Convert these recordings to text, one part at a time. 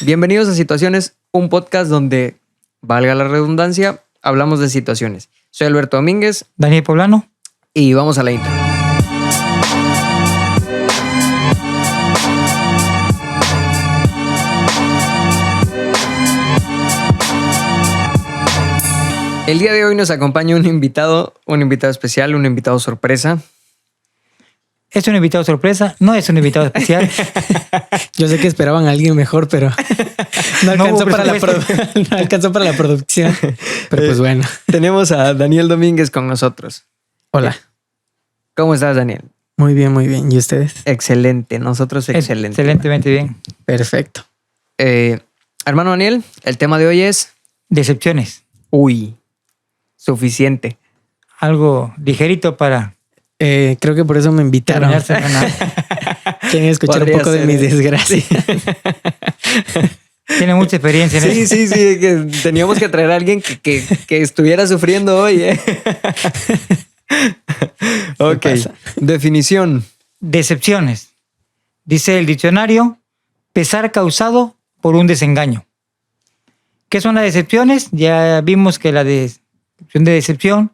Bienvenidos a Situaciones, un podcast donde, valga la redundancia, hablamos de situaciones. Soy Alberto Domínguez. Daniel Poblano. Y vamos a la intro. El día de hoy nos acompaña un invitado especial, un invitado sorpresa. ¿Es un invitado sorpresa? No es un invitado especial. Yo sé que esperaban a alguien mejor, pero no alcanzó para la producción. Pero pues bueno. Tenemos a Daniel Domínguez con nosotros. Hola. ¿Cómo estás, Daniel? Muy bien, muy bien. ¿Y ustedes? Excelente. Nosotros excelente. Excelentemente bien. Perfecto. Hermano Daniel, el tema de hoy es... Decepciones. Uy, suficiente. Algo ligerito para... creo que por eso me invitaron. Quieren escuchar un poco de mi desgracia. Tiene mucha experiencia en eso. Sí, que teníamos que traer a alguien que estuviera sufriendo hoy. Ok, definición. Decepciones. Dice el diccionario, pesar causado por un desengaño. ¿Qué son las decepciones? Ya vimos que la descripción de decepción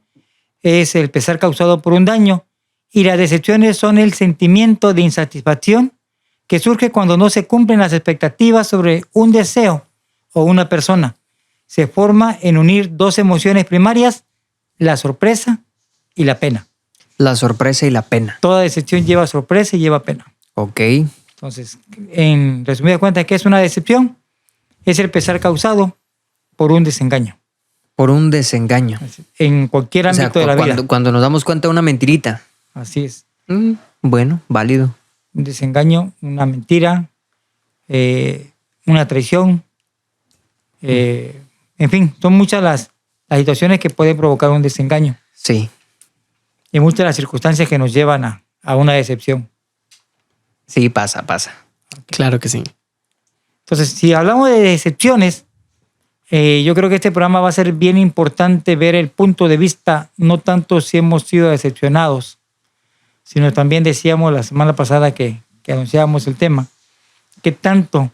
es el pesar causado por un daño. Y las decepciones son el sentimiento de insatisfacción que surge cuando no se cumplen las expectativas sobre un deseo o una persona. Se forma en unir dos emociones primarias, la sorpresa y la pena. La sorpresa y la pena. Toda decepción lleva sorpresa y lleva pena. Ok. Entonces, en resumida cuenta, ¿qué es una decepción? Es el pesar causado por un desengaño. Por un desengaño. En cualquier ámbito de la vida. Cuando nos damos cuenta de una mentirita. Así es. Bueno, válido. Un desengaño, una mentira, una traición. En fin, son muchas las situaciones que pueden provocar un desengaño. Sí. Y muchas de las circunstancias que nos llevan a una decepción. Sí, pasa. Claro que sí. Entonces, si hablamos de decepciones, yo creo que este programa va a ser bien importante ver el punto de vista, no tanto si hemos sido decepcionados, sino también decíamos la semana pasada que anunciábamos el tema, ¿qué tanto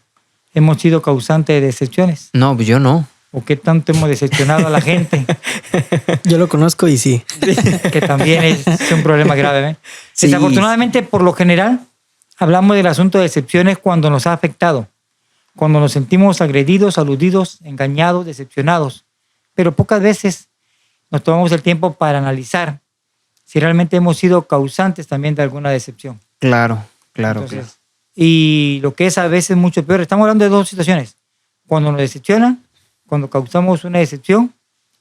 hemos sido causantes de decepciones? No, yo no. ¿O qué tanto hemos decepcionado a la gente? Yo lo conozco y sí. Que también es un problema grave. ¿eh? Sí. Desafortunadamente, por lo general, hablamos del asunto de decepciones cuando nos ha afectado, cuando nos sentimos agredidos, aludidos, engañados, decepcionados. Pero pocas veces nos tomamos el tiempo para analizar si realmente hemos sido causantes también de alguna decepción. Claro. Entonces, y lo que es a veces mucho peor, estamos hablando de dos situaciones. Cuando nos decepcionan, cuando causamos una decepción,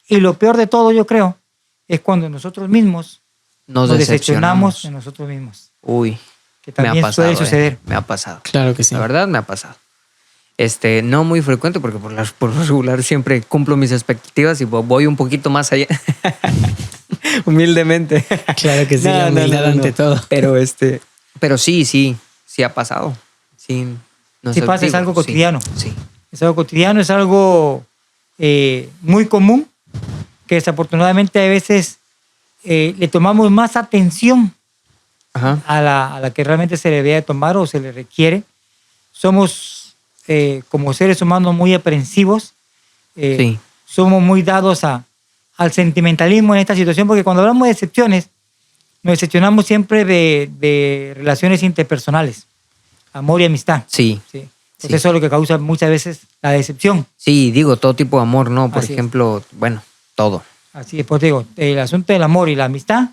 y lo peor de todo, yo creo, es cuando nosotros mismos nos decepcionamos en nosotros mismos. Uy, que también suele suceder. Me ha pasado. Claro que sí. La verdad me ha pasado. No muy frecuente porque por lo regular siempre cumplo mis expectativas y voy un poquito más allá. Humildemente. Claro que sí, la humildad ante todo. Pero sí ha pasado. Sí, no Si sé, pasa, es algo cotidiano. Sí. Es algo cotidiano, es algo muy común, que desafortunadamente a veces le tomamos más atención Ajá. a la que realmente se le debe tomar o se le requiere. Somos como seres humanos muy aprensivos. Sí. Somos muy dados al sentimentalismo en esta situación, porque cuando hablamos de decepciones, nos decepcionamos siempre de relaciones interpersonales, amor y amistad. Sí. ¿sí? Entonces eso es lo que causa muchas veces la decepción. Sí, digo, todo tipo de amor, ¿no? Por Así ejemplo, bueno, todo. Así es, pues digo, el asunto del amor y la amistad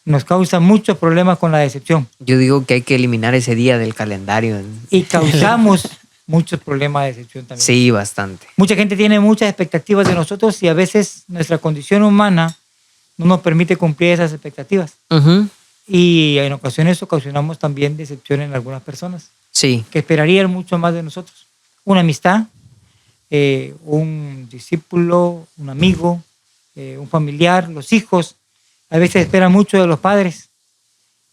nos causa muchos problemas con la decepción. Yo digo que hay que eliminar ese día del calendario. Y causamos muchos problemas de decepción también. Sí, bastante. Mucha gente tiene muchas expectativas de nosotros y a veces nuestra condición humana no nos permite cumplir esas expectativas. Uh-huh. Y en ocasiones ocasionamos también decepción en algunas personas Sí. que esperarían mucho más de nosotros. Una amistad, un discípulo, un amigo, un familiar, los hijos. A veces esperan mucho de los padres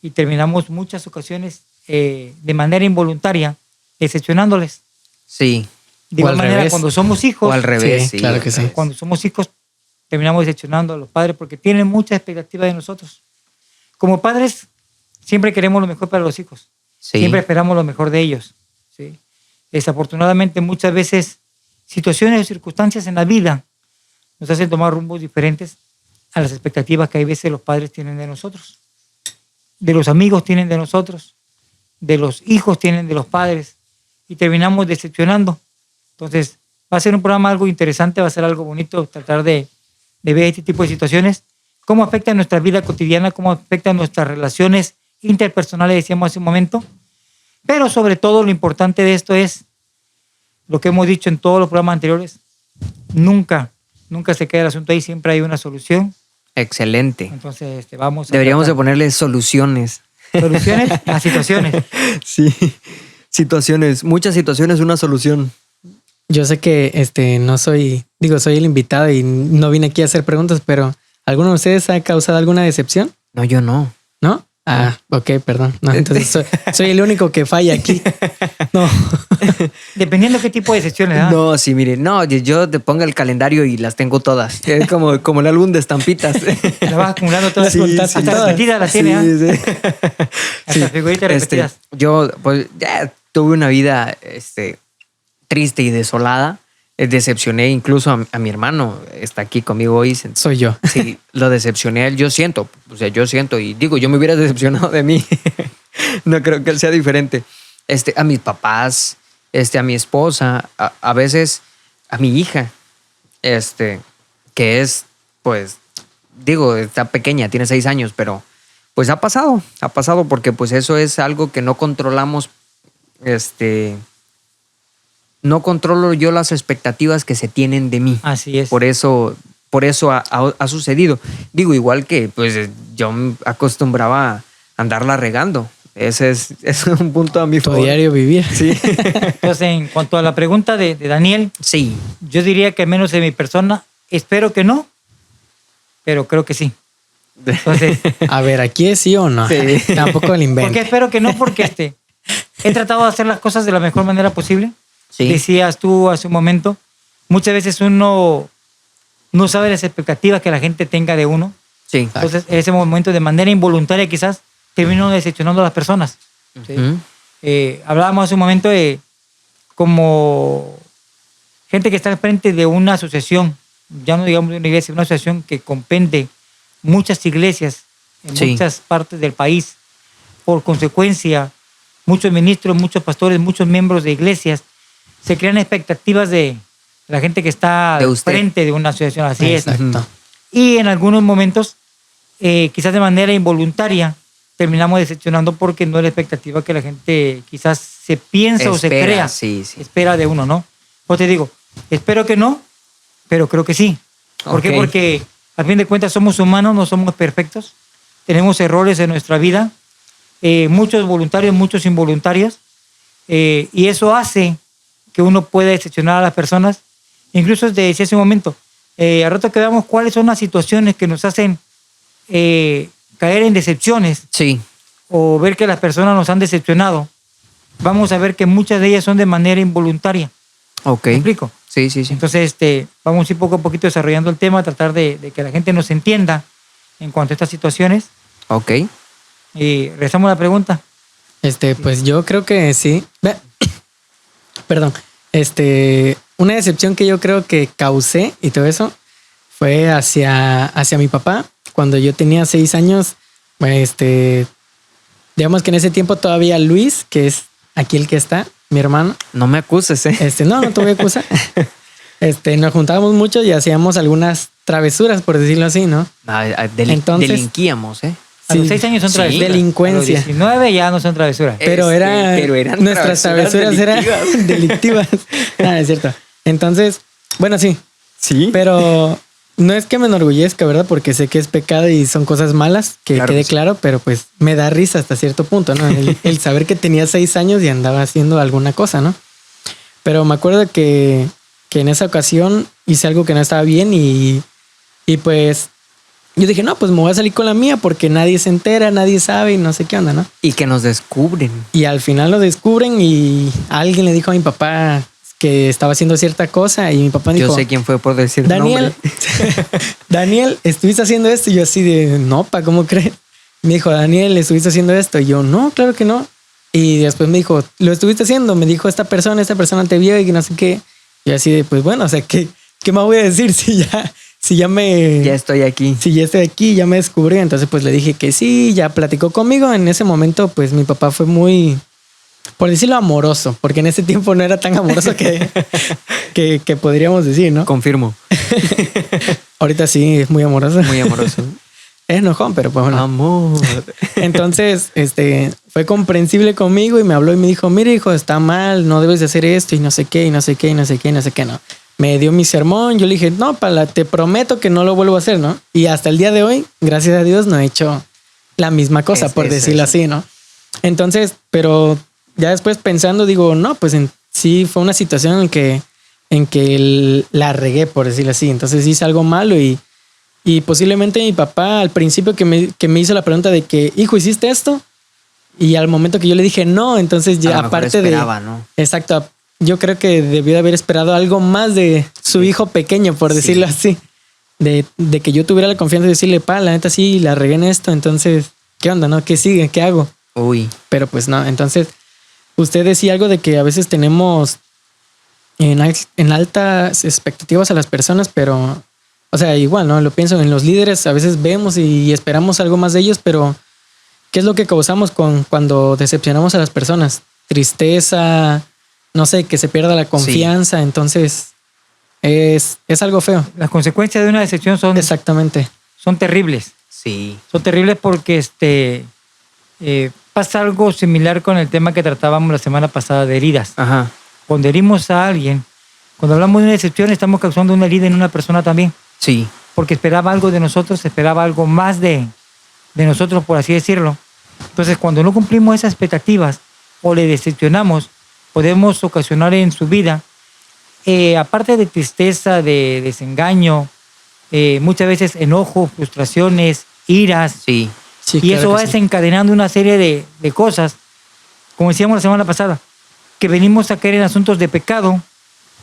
y terminamos muchas ocasiones de manera involuntaria decepcionándoles. Sí. De igual manera, revés. cuando somos hijos, O al revés. Sí, claro que sí. cuando somos hijos, terminamos decepcionando a los padres porque tienen mucha expectativa de nosotros. Como padres, siempre queremos lo mejor para los hijos. Sí. Siempre esperamos lo mejor de ellos. ¿sí? desafortunadamente muchas veces situaciones o circunstancias en la vida nos hacen tomar rumbos diferentes a las expectativas que hay veces los padres tienen de nosotros, de los amigos tienen de nosotros, de los hijos tienen de los padres, y terminamos decepcionando. Entonces, va a ser un programa algo interesante, va a ser algo bonito tratar de ver este tipo de situaciones, cómo afecta nuestra vida cotidiana, cómo afecta nuestras relaciones interpersonales, decíamos hace un momento. Pero sobre todo lo importante de esto es lo que hemos dicho en todos los programas anteriores. Nunca se queda el asunto ahí, siempre hay una solución. Excelente. Entonces, vamos a Deberíamos de tratar ponerle soluciones. soluciones a situaciones. Sí. Situaciones. Muchas situaciones, una solución. Yo sé que no soy el invitado y no vine aquí a hacer preguntas, pero ¿alguno de ustedes ha causado alguna decepción? No, yo no. ¿No? Ah, ok, perdón. No, entonces soy el único que falla aquí. No. Dependiendo qué tipo de decepciones. ¿Ah? No, sí, mire, no, yo te pongo el calendario y las tengo todas. Es como el álbum de estampitas. Las vas acumulando todas. Sí, Hasta todas. repetidas las tiene. Sí. Hasta figuritas repetidas. Yo pues ya tuve una vida triste y desolada. Decepcioné incluso a mi hermano. Está aquí conmigo hoy. Soy yo. Sí, lo decepcioné a él. Yo siento y digo, yo me hubiera decepcionado de mí. No creo que él sea diferente. A mis papás, a mi esposa, a veces a mi hija, que es, pues, digo, está pequeña, tiene 6 años, pero pues ha pasado porque pues eso es algo que no controlamos, no controlo yo las expectativas que se tienen de mí. Así es. Por eso ha sucedido. Digo, igual que pues yo me acostumbraba a andarla regando. Ese es un punto a mi Tu favor. diario vivir. Sí. Entonces, en cuanto a la pregunta de Daniel, Sí. yo diría que al menos en mi persona, espero que no, pero creo que sí. Entonces, A ver, ¿aquí es sí o no? Sí. Tampoco el ¿por qué invento. espero que no? Porque he tratado de hacer las cosas de la mejor manera posible. Sí. Decías tú hace un momento, muchas veces uno no sabe las expectativas que la gente tenga de uno. Sí. Entonces, en ese momento, de manera involuntaria quizás, termino decepcionando a las personas. ¿sí? Ujú. Hablábamos hace un momento de como gente que está al frente de una asociación, ya no digamos de una iglesia, una asociación que comprende muchas iglesias en Sí. muchas partes del país. Por consecuencia, muchos ministros, muchos pastores, muchos miembros de iglesias se crean expectativas de la gente que está De al usted. frente de una asociación. Así es. Exacto. Y en algunos momentos, quizás de manera involuntaria, terminamos decepcionando porque no es la expectativa que la gente quizás se piensa o se Espera, crea. sí. Espera de uno, ¿no? Pues te digo, espero que no, pero creo que sí. ¿Por qué? Ok. Porque a fin de cuentas somos humanos, no somos perfectos. Tenemos errores en nuestra vida, muchos voluntarios, muchos involuntarios, y eso hace que uno pueda decepcionar a las personas. Incluso te decía hace un momento, al rato que veamos cuáles son las situaciones que nos hacen caer en decepciones Sí. o ver que las personas nos han decepcionado, vamos a ver que muchas de ellas son de manera involuntaria. Ok. ¿Me explico? Sí. Entonces, vamos a ir poco a poquito desarrollando el tema, tratar de que la gente nos entienda en cuanto a estas situaciones. Ok. Y regresamos a la pregunta. Pues yo creo que sí. Perdón. Una decepción que yo creo que causé y todo eso fue hacia mi papá. Cuando yo tenía 6 años, digamos que en ese tiempo todavía Luis, que es aquí el que está, mi hermano. No me acuses, ¿eh? No te voy a acusar. Nos juntábamos mucho y hacíamos algunas travesuras, por decirlo así, ¿no? Entonces, delinquíamos, ¿eh? A los 6 años son Sí. travesuras. Delincuencia. A los 19 ya no son travesuras. Pero eran nuestras travesuras eran delictivas. Es cierto. Entonces, bueno, sí. Sí. Pero no es que me enorgullezca, ¿verdad? Porque sé que es pecado y son cosas malas, que Claro quede que sí. claro, pero pues me da risa hasta cierto punto, ¿no? El saber que tenía 6 años y andaba haciendo alguna cosa, ¿no? Pero me acuerdo que en esa ocasión hice algo que no estaba bien y pues yo dije, no, pues me voy a salir con la mía porque nadie se entera, nadie sabe y no sé qué onda, ¿no? Y que nos descubren. Y al final lo descubren y alguien le dijo a mi papá que estaba haciendo cierta cosa y mi papá dijo, Yo sé quién fue por decir Daniel, nombre. Daniel, ¿estuviste haciendo esto? Y yo así de, no, pa, ¿cómo crees? Me dijo, Daniel, ¿estuviste haciendo esto? Y yo, no, claro que no. Y después me dijo, lo estuviste haciendo, me dijo esta persona te vio y que no sé qué. Y así de, pues bueno, o sea, ¿qué más voy a decir si Ya estoy aquí. si ya estoy aquí, ya me descubrí? Entonces pues le dije que sí, ya platicó conmigo. En ese momento pues mi papá fue muy, por decirlo, amoroso, porque en ese tiempo no era tan amoroso que podríamos decir, ¿no? Confirmo. Ahorita sí, es muy amoroso. Muy amoroso. Es enojón, pero pues bueno. Amor. Entonces, fue comprensible conmigo y me habló y me dijo, mire hijo, está mal, no debes de hacer esto y no sé qué, y no sé qué, y no sé qué, y no sé qué, no. Me dio mi sermón, yo le dije, no, te prometo que no lo vuelvo a hacer, ¿no? Y hasta el día de hoy, gracias a Dios, no he hecho la misma cosa, por decirlo así, ¿no? Entonces, pero ya después pensando, digo, no, pues sí fue una situación en que la regué, por decirlo así. Entonces hice algo malo y posiblemente mi papá al principio que me hizo la pregunta de que, hijo, ¿hiciste esto? Y al momento que yo le dije no, entonces ya aparte esperaba, ¿no? Exacto, yo creo que debió de haber esperado algo más de su hijo pequeño, por decirlo así. De que yo tuviera la confianza de decirle, la neta sí, la regué en esto, entonces, ¿qué onda, no? ¿Qué sigue? ¿Qué hago? Uy. Pero pues no, entonces, usted decía algo de que a veces tenemos en altas expectativas a las personas, pero... O sea, igual, ¿no? Lo pienso en los líderes, a veces vemos y esperamos algo más de ellos, pero ¿qué es lo que causamos cuando decepcionamos a las personas? Tristeza, no sé, que se pierda la confianza, sí. Entonces es algo feo. Las consecuencias de una decepción Exactamente. Son terribles. Sí. Son terribles porque pasa algo similar con el tema que tratábamos la semana pasada de heridas. Ajá. Cuando herimos a alguien, cuando hablamos de una decepción, estamos causando una herida en una persona también. Sí. Porque esperaba algo de nosotros, esperaba algo más de nosotros, por así decirlo. Entonces, cuando no cumplimos esas expectativas o le decepcionamos, podemos ocasionar en su vida, aparte de tristeza, de desengaño, muchas veces enojo, frustraciones, iras. Sí. Y claro, eso va desencadenando una serie de cosas, como decíamos la semana pasada, que venimos a caer en asuntos de pecado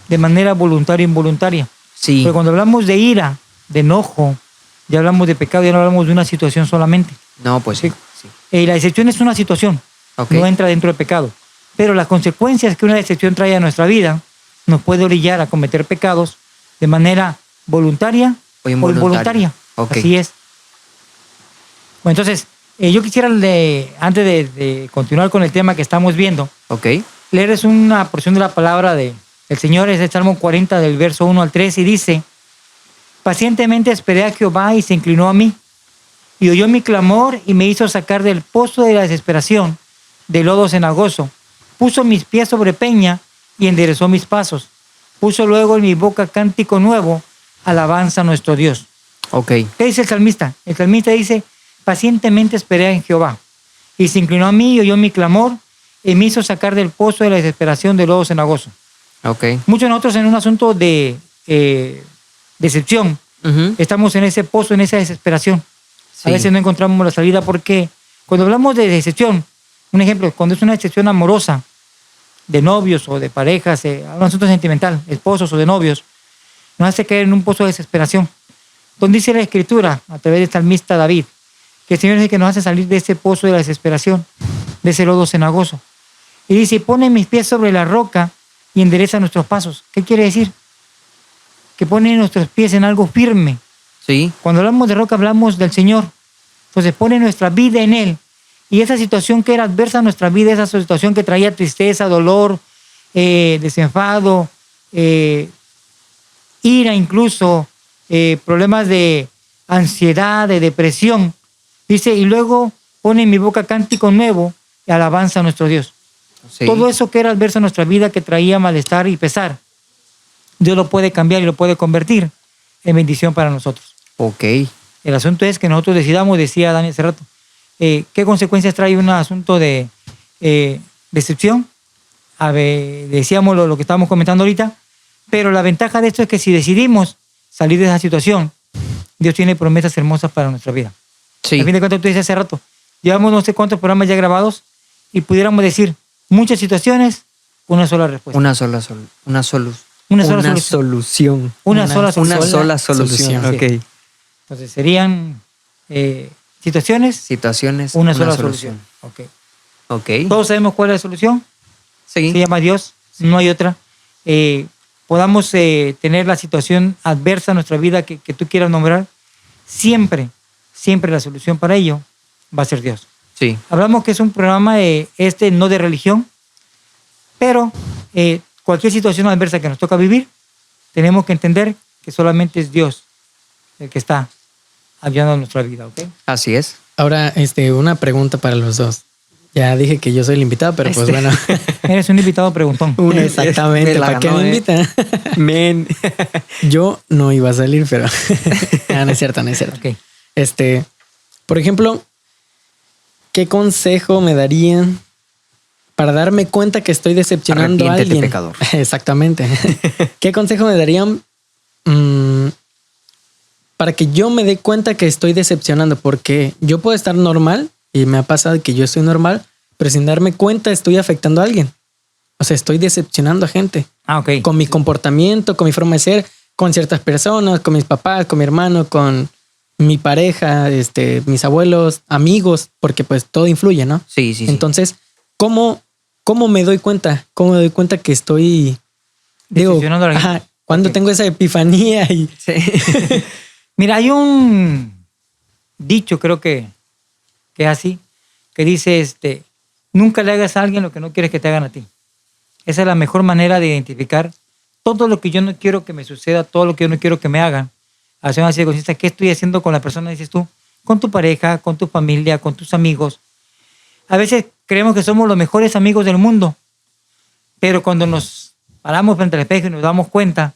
de manera voluntaria e involuntaria. Sí. Pero cuando hablamos de ira, de enojo, ya hablamos de pecado, ya no hablamos de una situación solamente. No, pues sí. La decepción es una situación, no entra dentro del pecado. Pero las consecuencias que una decepción trae a nuestra vida nos puede orillar a cometer pecados de manera voluntaria o involuntaria. Así es. Bueno, entonces, yo quisiera, antes de continuar con el tema que estamos viendo, leerles una porción de la palabra del Señor. Es el Salmo 40, del verso 1 al 3, y dice: pacientemente esperé a Jehová y se inclinó a mí, y oyó mi clamor y me hizo sacar del pozo de la desesperación, del lodo cenagoso. Puso mis pies sobre peña y enderezó mis pasos. Puso luego en mi boca cántico nuevo, alabanza a nuestro Dios. ¿Qué dice el salmista? El salmista dice: pacientemente esperé en Jehová, y se inclinó a mí y oyó mi clamor y me hizo sacar del pozo de la desesperación, del lodo cenagoso. Muchos de nosotros, en un asunto de decepción, estamos en ese pozo, en esa desesperación. A veces no encontramos la salida, porque cuando hablamos de decepción, un ejemplo, cuando es una decepción amorosa, de novios o de parejas, un asunto sentimental, esposos o de novios, nos hace caer en un pozo de desesperación. Donde dice la Escritura, a través del salmista David, que el Señor es el que nos hace salir de ese pozo de la desesperación, de ese lodo cenagoso. Y dice: pone mis pies sobre la roca y endereza nuestros pasos. ¿Qué quiere decir? Que pone nuestros pies en algo firme. Sí. Cuando hablamos de roca, hablamos del Señor. Entonces pone nuestra vida en Él. Y esa situación que era adversa a nuestra vida, esa situación que traía tristeza, dolor, desenfado, ira incluso, problemas de ansiedad, de depresión. Dice: y luego pone en mi boca cántico nuevo y alabanza a nuestro Dios. Sí. Todo eso que era adverso a nuestra vida, que traía malestar y pesar, Dios lo puede cambiar y lo puede convertir en bendición para nosotros. El asunto es que nosotros decidamos, decía Dani hace rato, ¿qué consecuencias trae un asunto de decepción? Decíamos lo que estábamos comentando ahorita, pero la ventaja de esto es que si decidimos salir de esa situación, Dios tiene promesas hermosas para nuestra vida. Sí. A fin de cuentas, tú dices hace rato, llevamos no sé cuántos programas ya grabados y pudiéramos decir, muchas situaciones, una sola respuesta. Una sola solución. Una sola solución. Una sola solución. Entonces serían situaciones. Una sola solución. Ok. Todos sabemos cuál es la solución. Sí. Se llama Dios, no hay otra. Podamos tener la situación adversa en nuestra vida que tú quieras nombrar, siempre la solución para ello va a ser Dios. Sí. Hablamos que es un programa no de religión, pero cualquier situación adversa que nos toca vivir, tenemos que entender que solamente es Dios el que está ayudando a nuestra vida, ¿ok? Así es. Ahora, una pregunta para los dos. Ya dije que yo soy el invitado, pero pues bueno. Eres un invitado preguntón. Exactamente. Me la ¿Para qué ganó, me invitan? Men. Yo no iba a salir, pero no es cierto, no es cierto. Ok. Por ejemplo, ¿qué consejo me darían para darme cuenta que estoy decepcionando a Arrepiéntete, alguien? pecador. Exactamente. ¿Qué consejo me darían para que yo me dé cuenta que estoy decepcionando? Porque yo puedo estar normal y me ha pasado que yo estoy normal, pero sin darme cuenta estoy afectando a alguien. O sea, estoy decepcionando a gente. Ah, ok. Con mi comportamiento, con mi forma de ser, con ciertas personas, con mis papás, con mi hermano, con mi pareja, mis abuelos, amigos, porque pues todo influye, ¿no? Sí, sí, sí. Entonces, ¿cómo me doy cuenta? ¿Cómo me doy cuenta que estoy Decepcionando a la gente. cuando Ok. tengo esa epifanía y Sí. Mira, hay un dicho, creo que es así, que dice, nunca le hagas a alguien lo que no quieres que te hagan a ti. Esa es la mejor manera de identificar todo lo que yo no quiero que me suceda, todo lo que yo no quiero que me hagan. Hacer una serie de conciencia, ¿qué estoy haciendo con la persona? Dices tú, con tu pareja, con tu familia, con tus amigos. A veces creemos que somos los mejores amigos del mundo, pero cuando nos paramos frente al espejo y nos damos cuenta,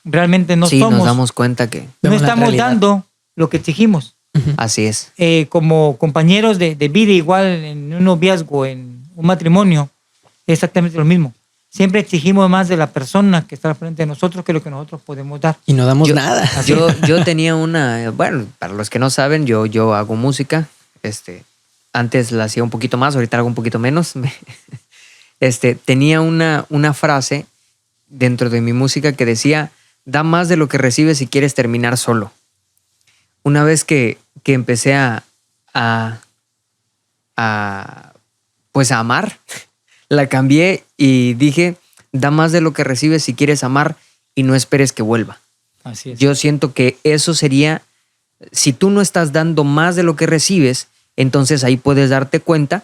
realmente no Sí, somos, nos damos cuenta que no Vemos la estamos realidad. dando lo que exigimos. así es. Como compañeros de vida, igual en un noviazgo, en un matrimonio, es exactamente lo mismo. Siempre exigimos más de la persona que está al frente de nosotros que lo que nosotros podemos dar. no damos Yo- nada. Yo tenía bueno, para los que no saben, yo hago música. Antes la hacía un poquito más, ahorita hago un poquito menos. Tenía una frase dentro de mi música que decía, da más de lo que recibes si quieres terminar solo. Una vez que empecé pues a amar, la cambié y dije, da más de lo que recibes si quieres amar y no esperes que vuelva. Así es. Yo siento que eso sería, si tú no estás dando más de lo que recibes, entonces ahí puedes darte cuenta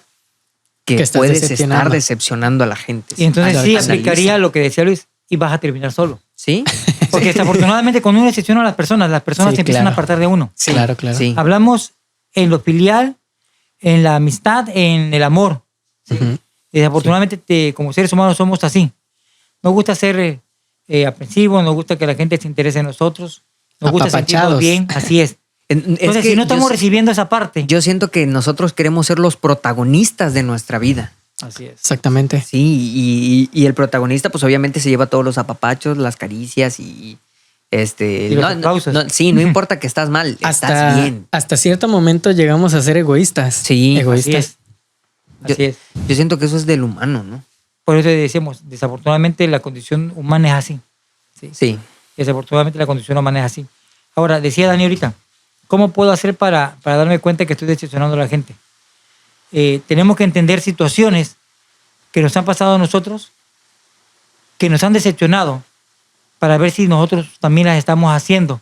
que Que estás puedes decepcionando. estar decepcionando a la gente. Y entonces Claro, sí analiza. aplicaría lo que decía Luis y vas a terminar solo. ¿Sí? Porque desafortunadamente cuando uno decepciona a las personas Sí, se empiezan claro. a apartar de uno. Claro, claro. Sí. Hablamos en lo filial, en la amistad, en el amor. Ujú. Y desafortunadamente, como seres humanos, somos así. Nos gusta ser aprensivos, nos gusta que la gente se interese en nosotros, nos gusta sentirnos Apapachados. bien, así es. Entonces, si no estamos recibiendo esa parte. Yo siento que nosotros queremos ser los protagonistas de nuestra vida. Así es. Exactamente. Sí, y el protagonista, pues obviamente se lleva todos los apapachos, las caricias y los aplausos. sí, no importa que estás mal, estás bien. Hasta cierto momento llegamos a ser egoístas. Sí, egoístas. Así es. Así es. Yo siento que eso es del humano, ¿no? Por eso decimos, desafortunadamente la condición humana es así. ¿sí? Sí. Desafortunadamente la condición humana es así. Ahora, decía Dani ahorita, ¿cómo puedo hacer para darme cuenta que estoy decepcionando a la gente? Tenemos que entender situaciones que nos han pasado a nosotros, que nos han decepcionado, para ver si nosotros también las estamos haciendo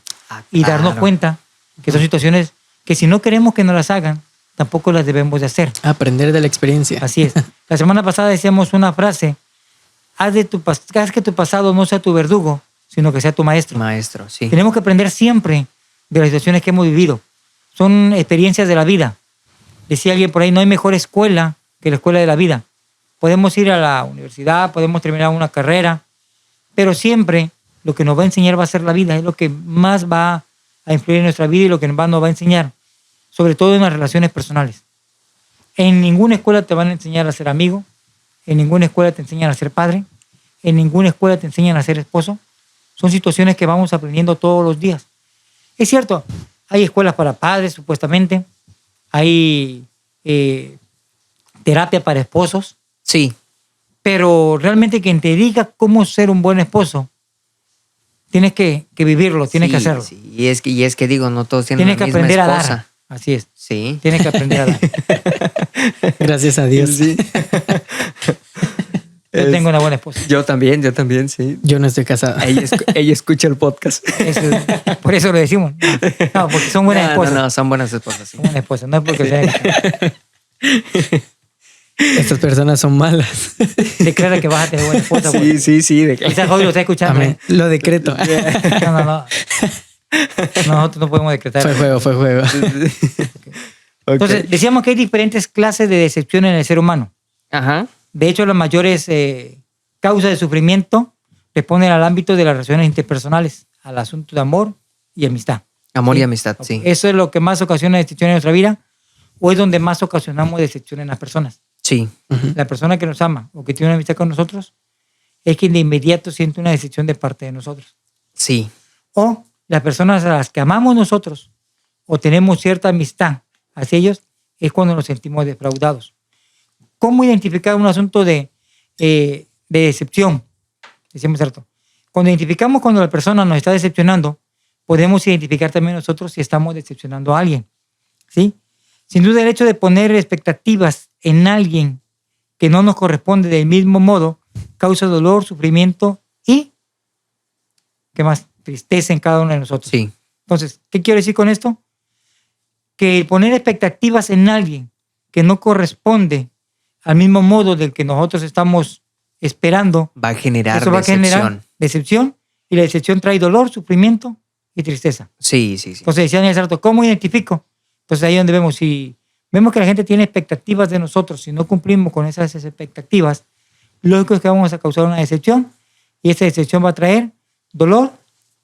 y darnos Claro. cuenta que son situaciones que si no queremos que nos las hagan, tampoco las debemos de hacer. Aprender de la experiencia. Así es. La semana pasada decíamos una frase, haz que tu pasado no sea tu verdugo, sino que sea tu maestro. Maestro, sí. Tenemos que aprender siempre de las situaciones que hemos vivido. Son experiencias de la vida. Decía alguien por ahí, no hay mejor escuela que la escuela de la vida. Podemos ir a la universidad, podemos terminar una carrera, pero siempre lo que nos va a enseñar va a ser la vida, es lo que más va a influir en nuestra vida y lo que más nos va a enseñar, sobre todo en las relaciones personales. En ninguna escuela te van a enseñar a ser amigo, en ninguna escuela te enseñan a ser padre, en ninguna escuela te enseñan a ser esposo. Son situaciones que vamos aprendiendo todos los días. Es cierto, hay escuelas para padres, supuestamente, hay terapia para esposos, Sí, pero realmente quien te diga cómo ser un buen esposo, tienes que vivirlo, tienes sí, que hacerlo. sí. Y es que digo, no todos tienen Tienes la que misma aprender a esposa. dar. Así es. Sí. Tienes que aprender a dar. Gracias a Dios. Sí. Yo tengo una buena esposa. Yo también, sí. Yo no estoy casado. Ella escucha el podcast. Por eso lo decimos. No, porque son buenas esposas. No, son buenas esposas. Sí. Son buenas esposas. No es porque sean. Estas personas son malas. Declara que vas a tener buena esposa. Sí, sí, sí. Quizás hoy lo está escuchando. Amén. Lo decreto. No. Nosotros no podemos decretar. Fue juego. Entonces, decíamos que hay diferentes clases de decepción en el ser humano. Ajá. De hecho, las mayores causas de sufrimiento responden al ámbito de las relaciones interpersonales, al asunto de amor y amistad. Amor ¿Sí? y amistad, sí. ¿Eso es lo que más ocasiona decepción en nuestra vida? ¿O es donde más ocasionamos decepción en las personas? Sí. La persona que nos ama o que tiene una amistad con nosotros es quien de inmediato siente una decepción de parte de nosotros. Sí. O las personas a las que amamos nosotros o tenemos cierta amistad hacia ellos es cuando nos sentimos defraudados. ¿Cómo identificar un asunto de decepción? Decimos cierto. Cuando identificamos cuando la persona nos está decepcionando, podemos identificar también nosotros si estamos decepcionando a alguien. ¿Sí? Sin duda el hecho de poner expectativas en alguien que no nos corresponde del mismo modo causa dolor, sufrimiento y ¿qué más? Tristeza en cada uno de nosotros. Sí. Entonces, ¿qué quiero decir con esto? Que poner expectativas en alguien que no corresponde al mismo modo del que nosotros estamos esperando, Va a generar eso va a decepción. generar decepción y la decepción trae dolor, sufrimiento y tristeza. Sí, sí, sí. Entonces, decían el rato, ¿cómo identifico? Entonces, ahí es donde vemos, si vemos que la gente tiene expectativas de nosotros, si no cumplimos con esas expectativas, lógico es que vamos a causar una decepción y esa decepción va a traer dolor,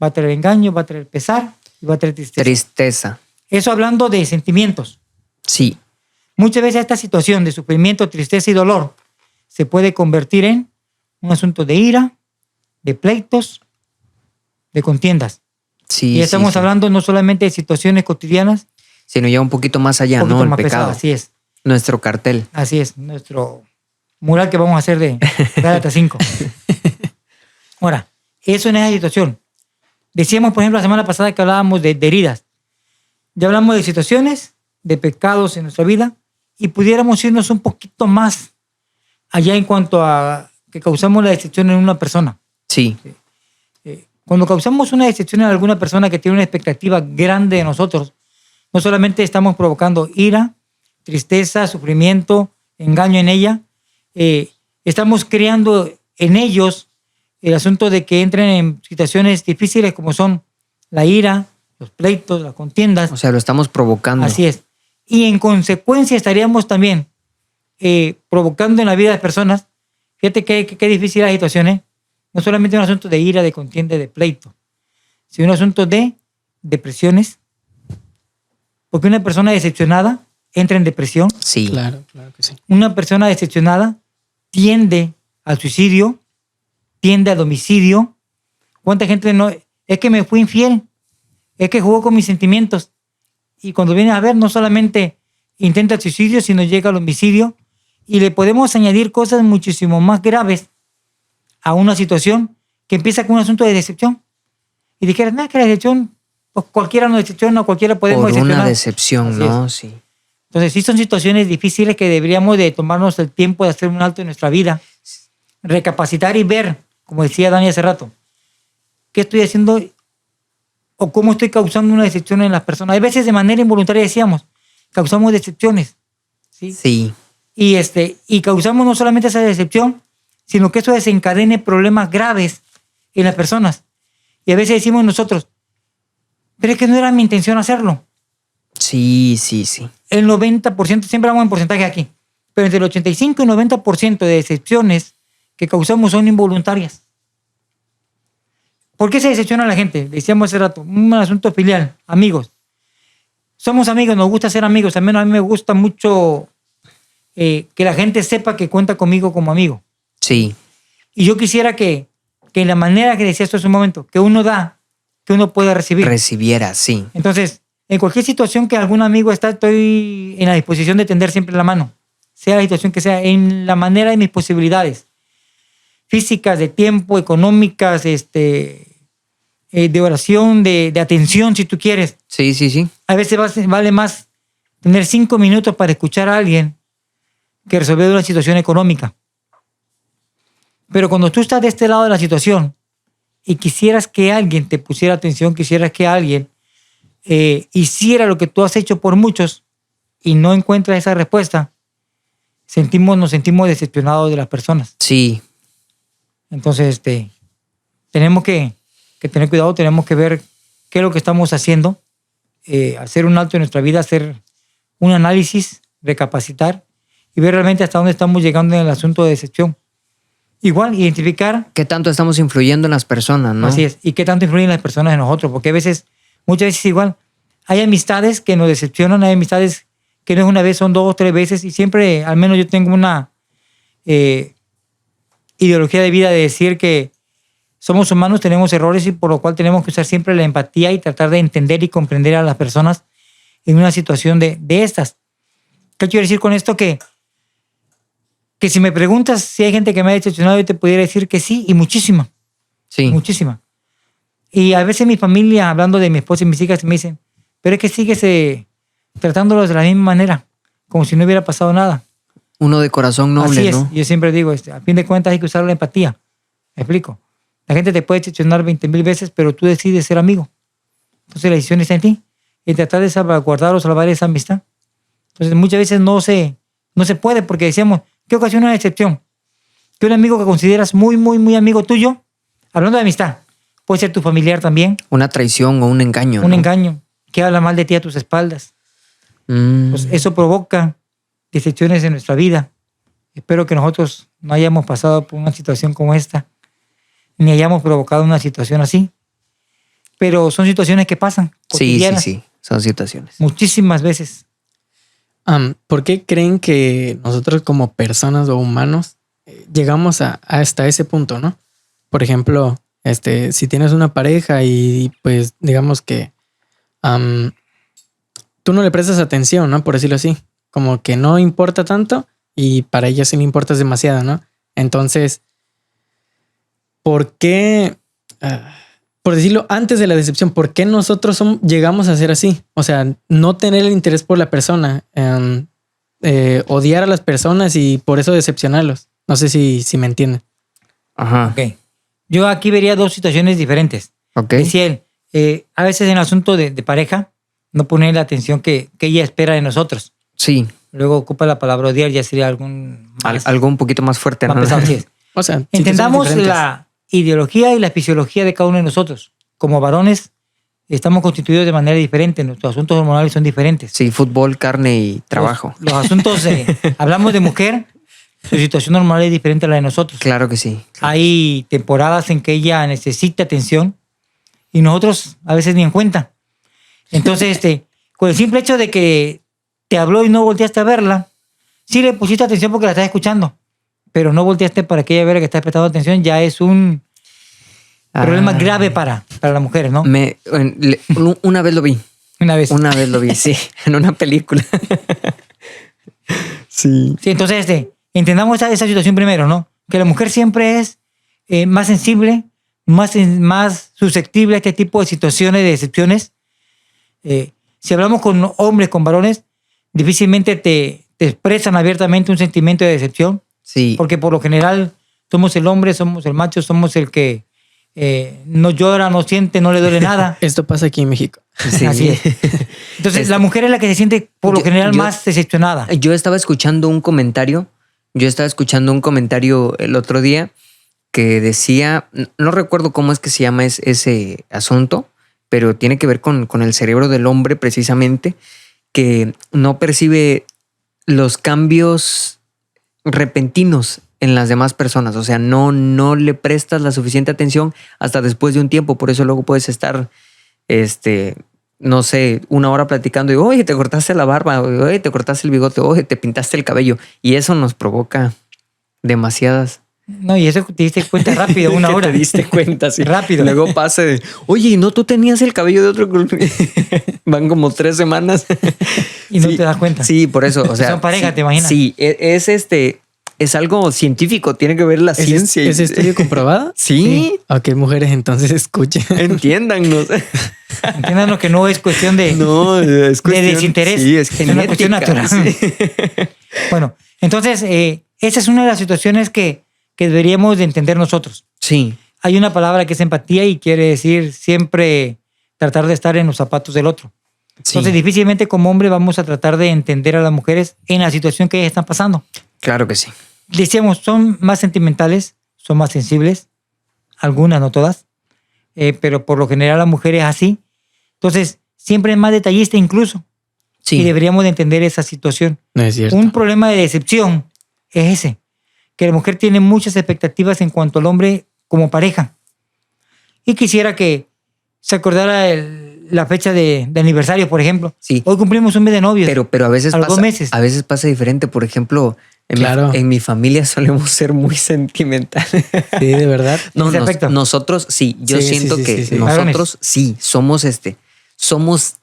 va a traer engaño, va a traer pesar y va a traer tristeza. Tristeza. Eso hablando de sentimientos. Sí. Muchas veces esta situación de sufrimiento, tristeza y dolor se puede convertir en un asunto de ira, de pleitos, de contiendas. Sí. Y estamos sí. hablando no solamente de situaciones cotidianas, Sino ya un poquito más allá, un poquito ¿no? El más pecado. pesadas. Así es, Nuestro cartel. así es. Nuestro mural que vamos a hacer de Gálatas 5. Ahora, eso en esa situación. Decíamos, por ejemplo, la semana pasada que hablábamos de heridas. Ya hablamos de situaciones, de pecados en nuestra vida, y pudiéramos irnos un poquito más allá en cuanto a que causamos la decepción en una persona. Sí. Cuando causamos una decepción en alguna persona que tiene una expectativa grande de nosotros, no solamente estamos provocando ira, tristeza, sufrimiento, engaño en ella, estamos creando en ellos el asunto de que entren en situaciones difíciles como son la ira, los pleitos, las contiendas. O sea, lo estamos provocando. Así es. Y en consecuencia estaríamos también provocando en la vida de personas. Fíjate qué difícil la situación, ¿eh? No solamente un asunto de ira, de contienda, de pleito, sino un asunto de depresiones. Porque una persona decepcionada entra en depresión. Sí. Claro que sí. Una persona decepcionada tiende al suicidio, tiende al homicidio. ¿Cuánta gente no? Es que me fui infiel, es que jugó con mis sentimientos. Y cuando viene a ver, no solamente intenta el suicidio, sino llega al homicidio. Y le podemos añadir cosas muchísimo más graves a una situación que empieza con un asunto de decepción. Y dijeras, nada, que la decepción, pues cualquiera nos decepciona, cualquiera podemos Por decepcionar. una decepción, Así ¿no? es. Sí. Entonces, sí son situaciones difíciles que deberíamos de tomarnos el tiempo de hacer un alto en nuestra vida, recapacitar y ver, como decía Dani hace rato, qué estoy haciendo o cómo estoy causando una decepción en las personas. Hay veces de manera involuntaria, decíamos, causamos decepciones. ¿Sí? Sí. Y causamos no solamente esa decepción, sino que eso desencadene problemas graves en las personas. Y a veces decimos nosotros, pero es que no era mi intención hacerlo. Sí, sí, sí. El 90%, siempre hablamos en porcentaje aquí, pero entre el 85 y 90% de decepciones que causamos son involuntarias. ¿Por qué se decepciona a la gente? Decíamos hace rato, un asunto filial, amigos. Somos amigos, nos gusta ser amigos, al menos a mí me gusta mucho que la gente sepa que cuenta conmigo como amigo. Sí. Y yo quisiera que la manera que decía esto hace un momento, que uno da, que uno pueda recibir. Recibiera, sí. Entonces, en cualquier situación que algún amigo está, estoy en la disposición de tender siempre la mano, sea la situación que sea, en la manera de mis posibilidades físicas, de tiempo, económicas, de oración, de atención, si tú quieres. Sí, sí, sí. A veces vale más tener 5 minutos para escuchar a alguien que resolver una situación económica. Pero cuando tú estás de este lado de la situación y quisieras que alguien te pusiera atención, quisieras que alguien hiciera lo que tú has hecho por muchos y no encuentras esa respuesta, nos sentimos decepcionados de las personas. Sí. Entonces, tenemos que tener cuidado, tenemos que ver qué es lo que estamos haciendo, hacer un alto en nuestra vida, hacer un análisis, recapacitar y ver realmente hasta dónde estamos llegando en el asunto de decepción. Igual, identificar... ¿Qué tanto estamos influyendo en las personas, no? Así es. Y qué tanto influyen las personas en nosotros. Porque muchas veces igual, hay amistades que nos decepcionan, hay amistades que no es una vez, son 2 o 3 veces. Y siempre, al menos yo tengo una ideología de vida de decir que somos humanos, tenemos errores y por lo cual tenemos que usar siempre la empatía y tratar de entender y comprender a las personas en una situación de estas. ¿Qué quiero decir con esto? Que si me preguntas si hay gente que me ha decepcionado, yo te pudiera decir que sí, y muchísima. Sí. Muchísima. Y a veces mi familia, hablando de mi esposa y mis hijas, me dicen, pero es que sigues tratándolos de la misma manera, como si no hubiera pasado nada. Uno de corazón noble, Así es. ¿no? Yo siempre digo, a fin de cuentas hay que usar la empatía. ¿Me explico? La gente te puede decepcionar 20,000 veces, pero tú decides ser amigo. Entonces la decisión está en ti. Y tratar de salvaguardar o salvar esa amistad. Entonces muchas veces no se puede porque decíamos, ¿qué ocasiona una excepción? Que un amigo que consideras muy, muy, muy amigo tuyo, hablando de amistad, puede ser tu familiar también. Una traición o un engaño, Un ¿no? engaño, que habla mal de ti a tus espaldas. Pues eso provoca decepciones en nuestra vida. Espero que nosotros no hayamos pasado por una situación como esta, ni hayamos provocado una situación así. Pero son situaciones que pasan. Sí. Cotidianas, Son situaciones. muchísimas veces. ¿Por qué creen que nosotros como personas o humanos llegamos hasta ese punto, no? Por ejemplo, si tienes una pareja y pues digamos que tú no le prestas atención, ¿no? Por decirlo así. Como que no importa tanto y para ella sí le importas demasiado, ¿no? Entonces, ¿por qué, por decirlo antes de la decepción, por qué nosotros llegamos a ser así? O sea, no tener el interés por la persona, odiar a las personas y por eso decepcionarlos. No sé si me entienden. Ajá. Ok. Yo aquí vería 2 situaciones diferentes. Ok. Decía él, a veces en el asunto de pareja, no poner la atención que ella espera de nosotros. Sí. Luego ocupa la palabra odiar, ya sería algo un poquito más fuerte, más ¿no? pesado. Así es. O sea, Entendamos situaciones diferentes. la ideología y la fisiología de cada uno de nosotros. Como varones, estamos constituidos de manera diferente. Nuestros asuntos hormonales son diferentes. Sí, fútbol, carne y trabajo. Los asuntos, hablamos de mujer, su situación hormonal es diferente a la de nosotros. Claro que sí. Hay temporadas en que ella necesita atención y nosotros a veces ni en cuenta. Entonces, con el simple hecho de que te habló y no volteaste a verla, sí le pusiste atención porque la estás escuchando, pero no volteaste para que ella vea que estás prestando atención, ya es un problema grave para las mujeres, ¿no? Una vez lo vi. Una vez. Una vez lo vi, sí. En una película. Sí. Sí, entonces, entendamos esa situación primero, ¿no? Que la mujer siempre es más sensible, más susceptible a este tipo de situaciones, de decepciones. Si hablamos con hombres, con varones, difícilmente te expresan abiertamente un sentimiento de decepción. Sí. Porque por lo general somos el hombre, somos el macho, somos el que no llora, no siente, no le duele nada. Esto pasa aquí en México. Sí. Así es. Entonces, la mujer es la que se siente por lo general más decepcionada. Yo estaba escuchando un comentario el otro día que decía, no recuerdo cómo es que se llama ese asunto, pero tiene que ver con el cerebro del hombre precisamente, que no percibe los cambios repentinos en las demás personas. O sea, no le prestas la suficiente atención hasta después de un tiempo. Por eso luego puedes estar, no sé, 1 hora platicando y, oye, te cortaste la barba, oye, te cortaste el bigote, oye, te pintaste el cabello. Y eso nos provoca demasiadas... No, y eso te diste cuenta rápido, 1 hora. Te diste cuenta, sí. Rápido. Luego pasa de, oye, ¿no tú tenías el cabello de otro color? Van como 3 semanas. Y no te das cuenta. Sí, por eso. O sea, son pareja, sí, ¿te imaginas? Sí, es algo científico, tiene que ver la ciencia. ¿Es estudio comprobado? Sí. Ok, mujeres, entonces escuchen. Entiéndannos. Entiendan que no es cuestión de, No, es cuestión, de desinterés. Sí, es una cuestión genética. natural. Sí. Bueno, entonces, esa es una de las situaciones que deberíamos de entender nosotros. Sí, Hay una palabra que es empatía y quiere decir siempre tratar de estar en los zapatos del otro. sí. Entonces, difícilmente como hombre vamos a tratar de entender a las mujeres en la situación que ellas están pasando. Claro que sí. Decíamos, son más sentimentales, son más sensibles, algunas, no todas, pero por lo general la mujer es así. Entonces, siempre es más detallista incluso. Sí. Y deberíamos de entender esa situación. No es cierto. Un problema de decepción es ese, que la mujer tiene muchas expectativas en cuanto al hombre como pareja. Y quisiera que se acordara la fecha de aniversario, por ejemplo. Sí. Hoy cumplimos un mes de novios. Pero a veces a los pasa, 2 meses. a veces pasa diferente. Por ejemplo, Claro. en mi familia solemos ser muy sentimentales. Sí, de verdad. No, ese aspecto. nosotros sí. Yo Sí, siento sí, que sí. nosotros sí somos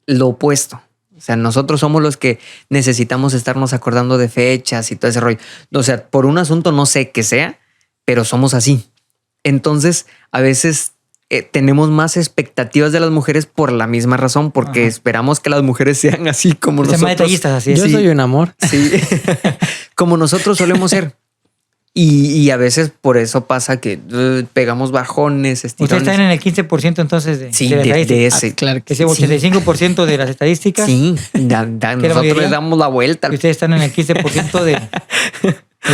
lo opuesto. O sea, nosotros somos los que necesitamos estarnos acordando de fechas y todo ese rollo. O sea, por un asunto no sé qué sea, pero somos así. Entonces, a veces tenemos más expectativas de las mujeres por la misma razón, porque Ajá. esperamos que las mujeres sean así como Sean más nosotros. detallistas, así es. Yo Sí. soy un amor. Sí, como nosotros solemos ser. Y a veces por eso pasa que pegamos bajones, Ustedes estirones. están en el 15% entonces de, Sí, de las de estadísticas. ese. Claro Que es el 85% de las estadísticas. Sí, la nosotros mayoría? le damos la vuelta. Y ustedes están en el 15% del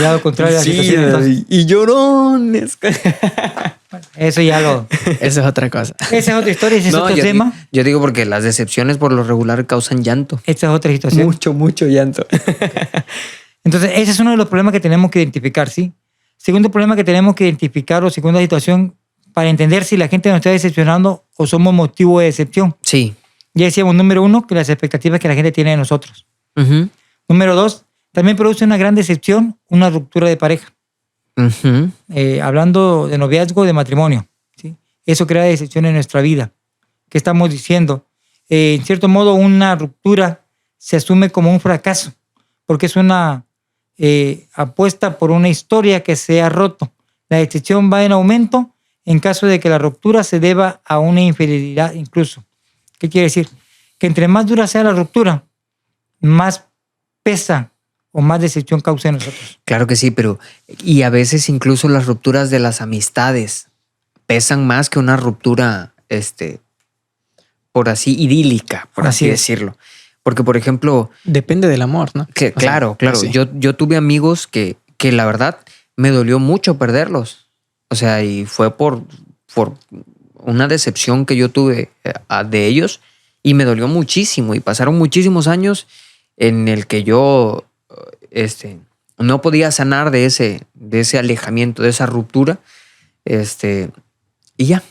lado contrario de la Sí, situación. Entonces, y llorones. eso ya lo... Eso es otra cosa. Esa es otra historia, ese es No, otro yo, tema. yo digo porque las decepciones por lo regular causan llanto. Esta es otra situación. Mucho llanto. Entonces, ese es uno de los problemas que tenemos que identificar, ¿sí? Segundo problema que tenemos que identificar, o segunda situación, para entender si la gente nos está decepcionando o somos motivo de decepción. Sí. Ya decíamos, número 1, que las expectativas que la gente tiene de nosotros. Ujú, Número 2, también produce una gran decepción, una ruptura de pareja. ujú. Hablando de noviazgo, de matrimonio, ¿sí? Eso crea decepción en nuestra vida. ¿Qué estamos diciendo? En cierto modo, una ruptura se asume como un fracaso, porque es una apuesta por una historia que se ha roto. La decepción va en aumento en caso de que la ruptura se deba a una infidelidad incluso. ¿Qué quiere decir? Que entre más dura sea la ruptura, más pesa o más decepción causa en nosotros. Claro que sí, pero y a veces incluso las rupturas de las amistades pesan más que una ruptura, por así, idílica, por Así así es. decirlo. Porque, por ejemplo, Depende del amor, ¿no? que, O sea, claro. sí. Yo tuve amigos que la verdad me dolió mucho perderlos. O sea, y fue por una decepción que yo tuve de ellos y me dolió muchísimo. Y pasaron muchísimos años en el que yo no podía sanar de ese alejamiento, de esa ruptura. Y ya,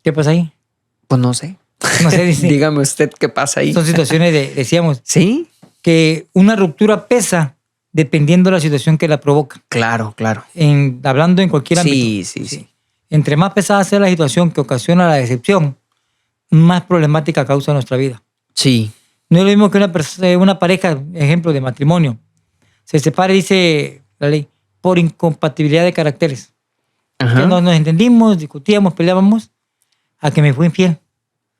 ¿Qué pasa ahí? pues no sé. No sé, dice. Dígame usted qué pasa ahí. Son situaciones decíamos, Sí, que una ruptura pesa dependiendo de la situación que la provoca. claro. Hablando en cualquier ámbito. Sí. Entre más pesada sea la situación que ocasiona la decepción, más problemática causa en nuestra vida. Sí, No es lo mismo que una pareja, ejemplo de matrimonio, se separa, dice la ley, por incompatibilidad de caracteres. ajá. Que no nos entendimos, discutíamos, peleábamos, a que me fue infiel.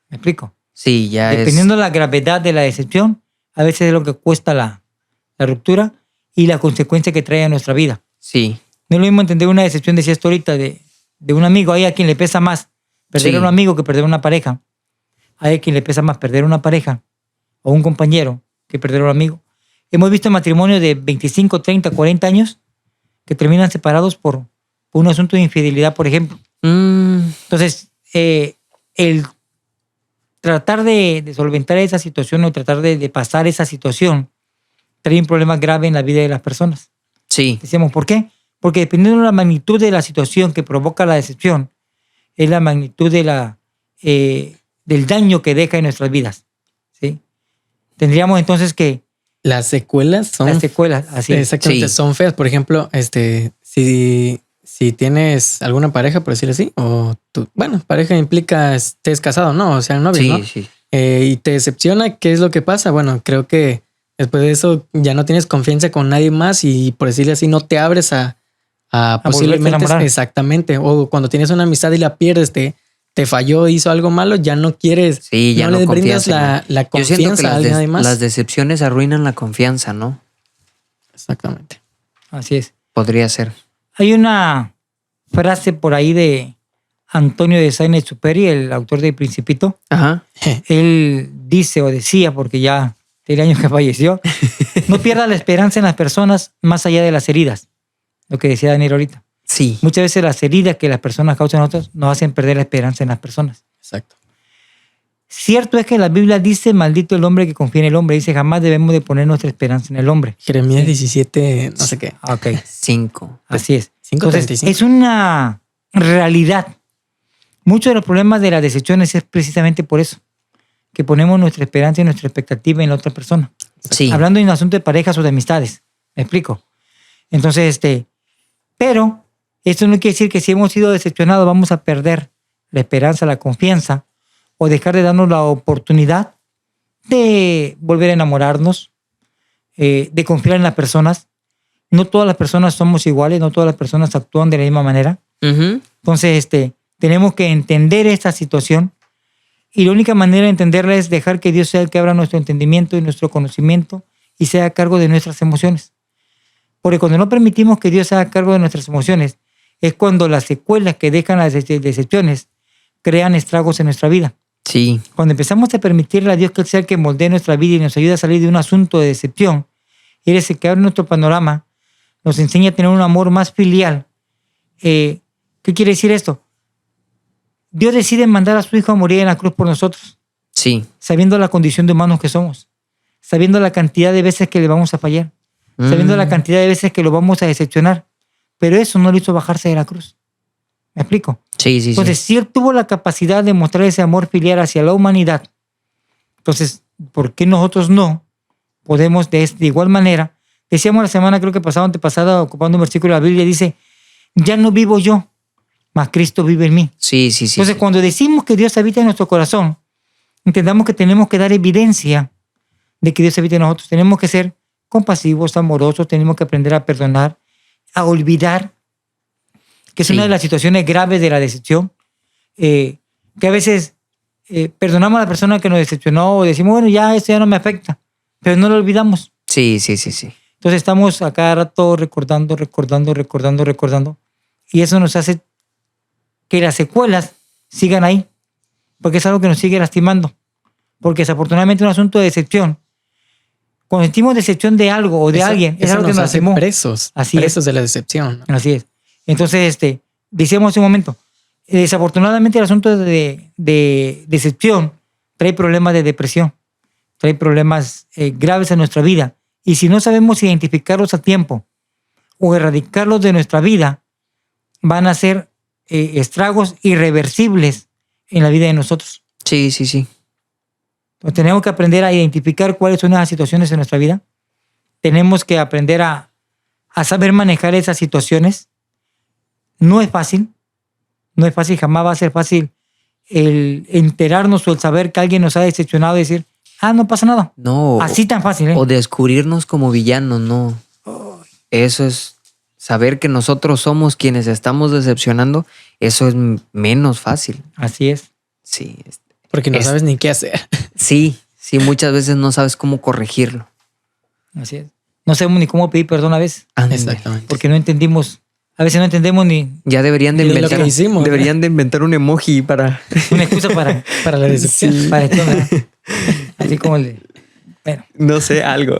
¿Me explico? Sí, ya Dependiendo de la gravedad de la decepción, a veces es lo que cuesta la ruptura y la consecuencia que trae a nuestra vida. Sí, No es lo mismo entender una decepción, decía esto ahorita, de un amigo. Hay a quien le pesa más perder Sí. a un amigo que perder una pareja. Hay a quien le pesa más perder una pareja o un compañero que perder a un amigo. Hemos visto matrimonios de 25, 30, 40 años que terminan separados por un asunto de infidelidad, por ejemplo. Entonces, el tratar de solventar esa situación o tratar de pasar esa situación trae un problema grave en la vida de las personas. sí, Decíamos, ¿por qué? Porque dependiendo de la magnitud de la situación que provoca la decepción, es la magnitud del daño que deja en nuestras vidas. ¿Sí? Tendríamos entonces que Las secuelas son... las secuelas, así es. Exactamente, Sí. son feas. Por ejemplo, si tienes alguna pareja, por decirlo así, o pareja implica estés casado, ¿no? O sea, novio, sí, ¿no? sí. Y te decepciona, ¿qué es lo que pasa? Bueno, creo que Después de eso ya no tienes confianza con nadie más y por decirle así, no te abres a volverte a posiblemente enamorar. exactamente. O cuando tienes una amistad y la pierdes, te falló, hizo algo malo, ya no quieres, Sí, ya no le brindas confías en la Yo siento que confianza a alguien más. las decepciones arruinan la confianza, ¿no? Exactamente. Así es. Podría ser. Hay una frase por ahí de Antonio de Saint-Exupéry, el autor de Principito. Ajá. Él dice o decía, porque ya tiene años que falleció, no pierdas la esperanza en las personas más allá de las heridas. Lo que decía Daniel ahorita. Sí. Muchas veces las heridas que las personas causan a nosotros nos hacen perder la esperanza en las personas. Exacto. Cierto es que la Biblia dice, maldito el hombre que confía en el hombre. Dice, jamás debemos de poner nuestra esperanza en el hombre. Jeremías 17, no sé qué. Ok, 5. así es. 5:35. Entonces, es una realidad. Muchos de los problemas de las decepciones es precisamente por eso, que ponemos nuestra esperanza y nuestra expectativa en la otra persona. Sí. Hablando de un asunto de parejas o de amistades. ¿Me explico? Entonces, pero esto no quiere decir que si hemos sido decepcionados vamos a perder la esperanza, la confianza o dejar de darnos la oportunidad de volver a enamorarnos, de confiar en las personas. No todas las personas somos iguales, no todas las personas actúan de la misma manera. Ujú. Entonces, tenemos que entender esta situación y la única manera de entenderla es dejar que Dios sea el que abra nuestro entendimiento y nuestro conocimiento y sea a cargo de nuestras emociones. Porque cuando no permitimos que Dios sea a cargo de nuestras emociones, es cuando las secuelas que dejan las decepciones crean estragos en nuestra vida. Sí. Cuando empezamos a permitirle a Dios que Él sea el que moldee nuestra vida y nos ayude a salir de un asunto de decepción, Él es el que abre nuestro panorama, nos enseña a tener un amor más filial. ¿Qué quiere decir esto? Dios decide mandar a su Hijo a morir en la cruz por nosotros, Sí. sabiendo la condición de humanos que somos, sabiendo la cantidad de veces que le vamos a fallar, sabiendo la cantidad de veces que lo vamos a decepcionar. Pero eso no lo hizo bajarse de la cruz. ¿Me explico? Sí, sí, Entonces, sí. si Él tuvo la capacidad de mostrar ese amor filial hacia la humanidad, entonces, ¿por qué nosotros no podemos de igual manera? Decíamos la semana, creo que pasada, antepasada, ocupando un versículo de la Biblia, dice, ya no vivo yo, mas Cristo vive en mí. Sí, sí, sí. Entonces, sí. cuando decimos que Dios habita en nuestro corazón, entendamos que tenemos que dar evidencia de que Dios habita en nosotros. Tenemos que ser compasivos, amorosos, tenemos que aprender a perdonar, a olvidar, que es Sí. una de las situaciones graves de la decepción, que a veces perdonamos a la persona que nos decepcionó o decimos, bueno, ya esto ya no me afecta, pero no lo olvidamos. Sí, sí, sí, sí. Entonces estamos a cada rato recordando, y eso nos hace que las secuelas sigan ahí, porque es algo que nos sigue lastimando, porque desafortunadamente un asunto de decepción, cuando sentimos decepción de algo o de alguien, es eso algo que nos hace lastimó. presos. Así es. presos de la decepción. Así es. Entonces, decíamos hace un momento, desafortunadamente el asunto de decepción trae problemas de depresión, trae problemas graves en nuestra vida. Y si no sabemos identificarlos a tiempo o erradicarlos de nuestra vida, van a ser estragos irreversibles en la vida de nosotros. Sí, sí, sí. Entonces, tenemos que aprender a identificar cuáles son las situaciones en nuestra vida. Tenemos que aprender a saber manejar esas situaciones. No es fácil, jamás va a ser fácil el enterarnos o el saber que alguien nos ha decepcionado y decir, no pasa nada. No. Así tan fácil, ¿eh? O descubrirnos como villanos, no. Eso es saber que nosotros somos quienes estamos decepcionando. Eso es menos fácil. Así es. Sí. Porque no sabes ni qué hacer. Sí, sí, muchas veces no sabes cómo corregirlo. Así es. No sabemos ni cómo pedir perdón a veces, Ándale. Exactamente. porque no entendimos, a veces no entendemos ni Ya deberían de Ni lo inventar. que hicimos, deberían de inventar un emoji para. una excusa para, Para la decepción. Sí. para esto, ¿verdad? Así como el de... Bueno, No sé, algo.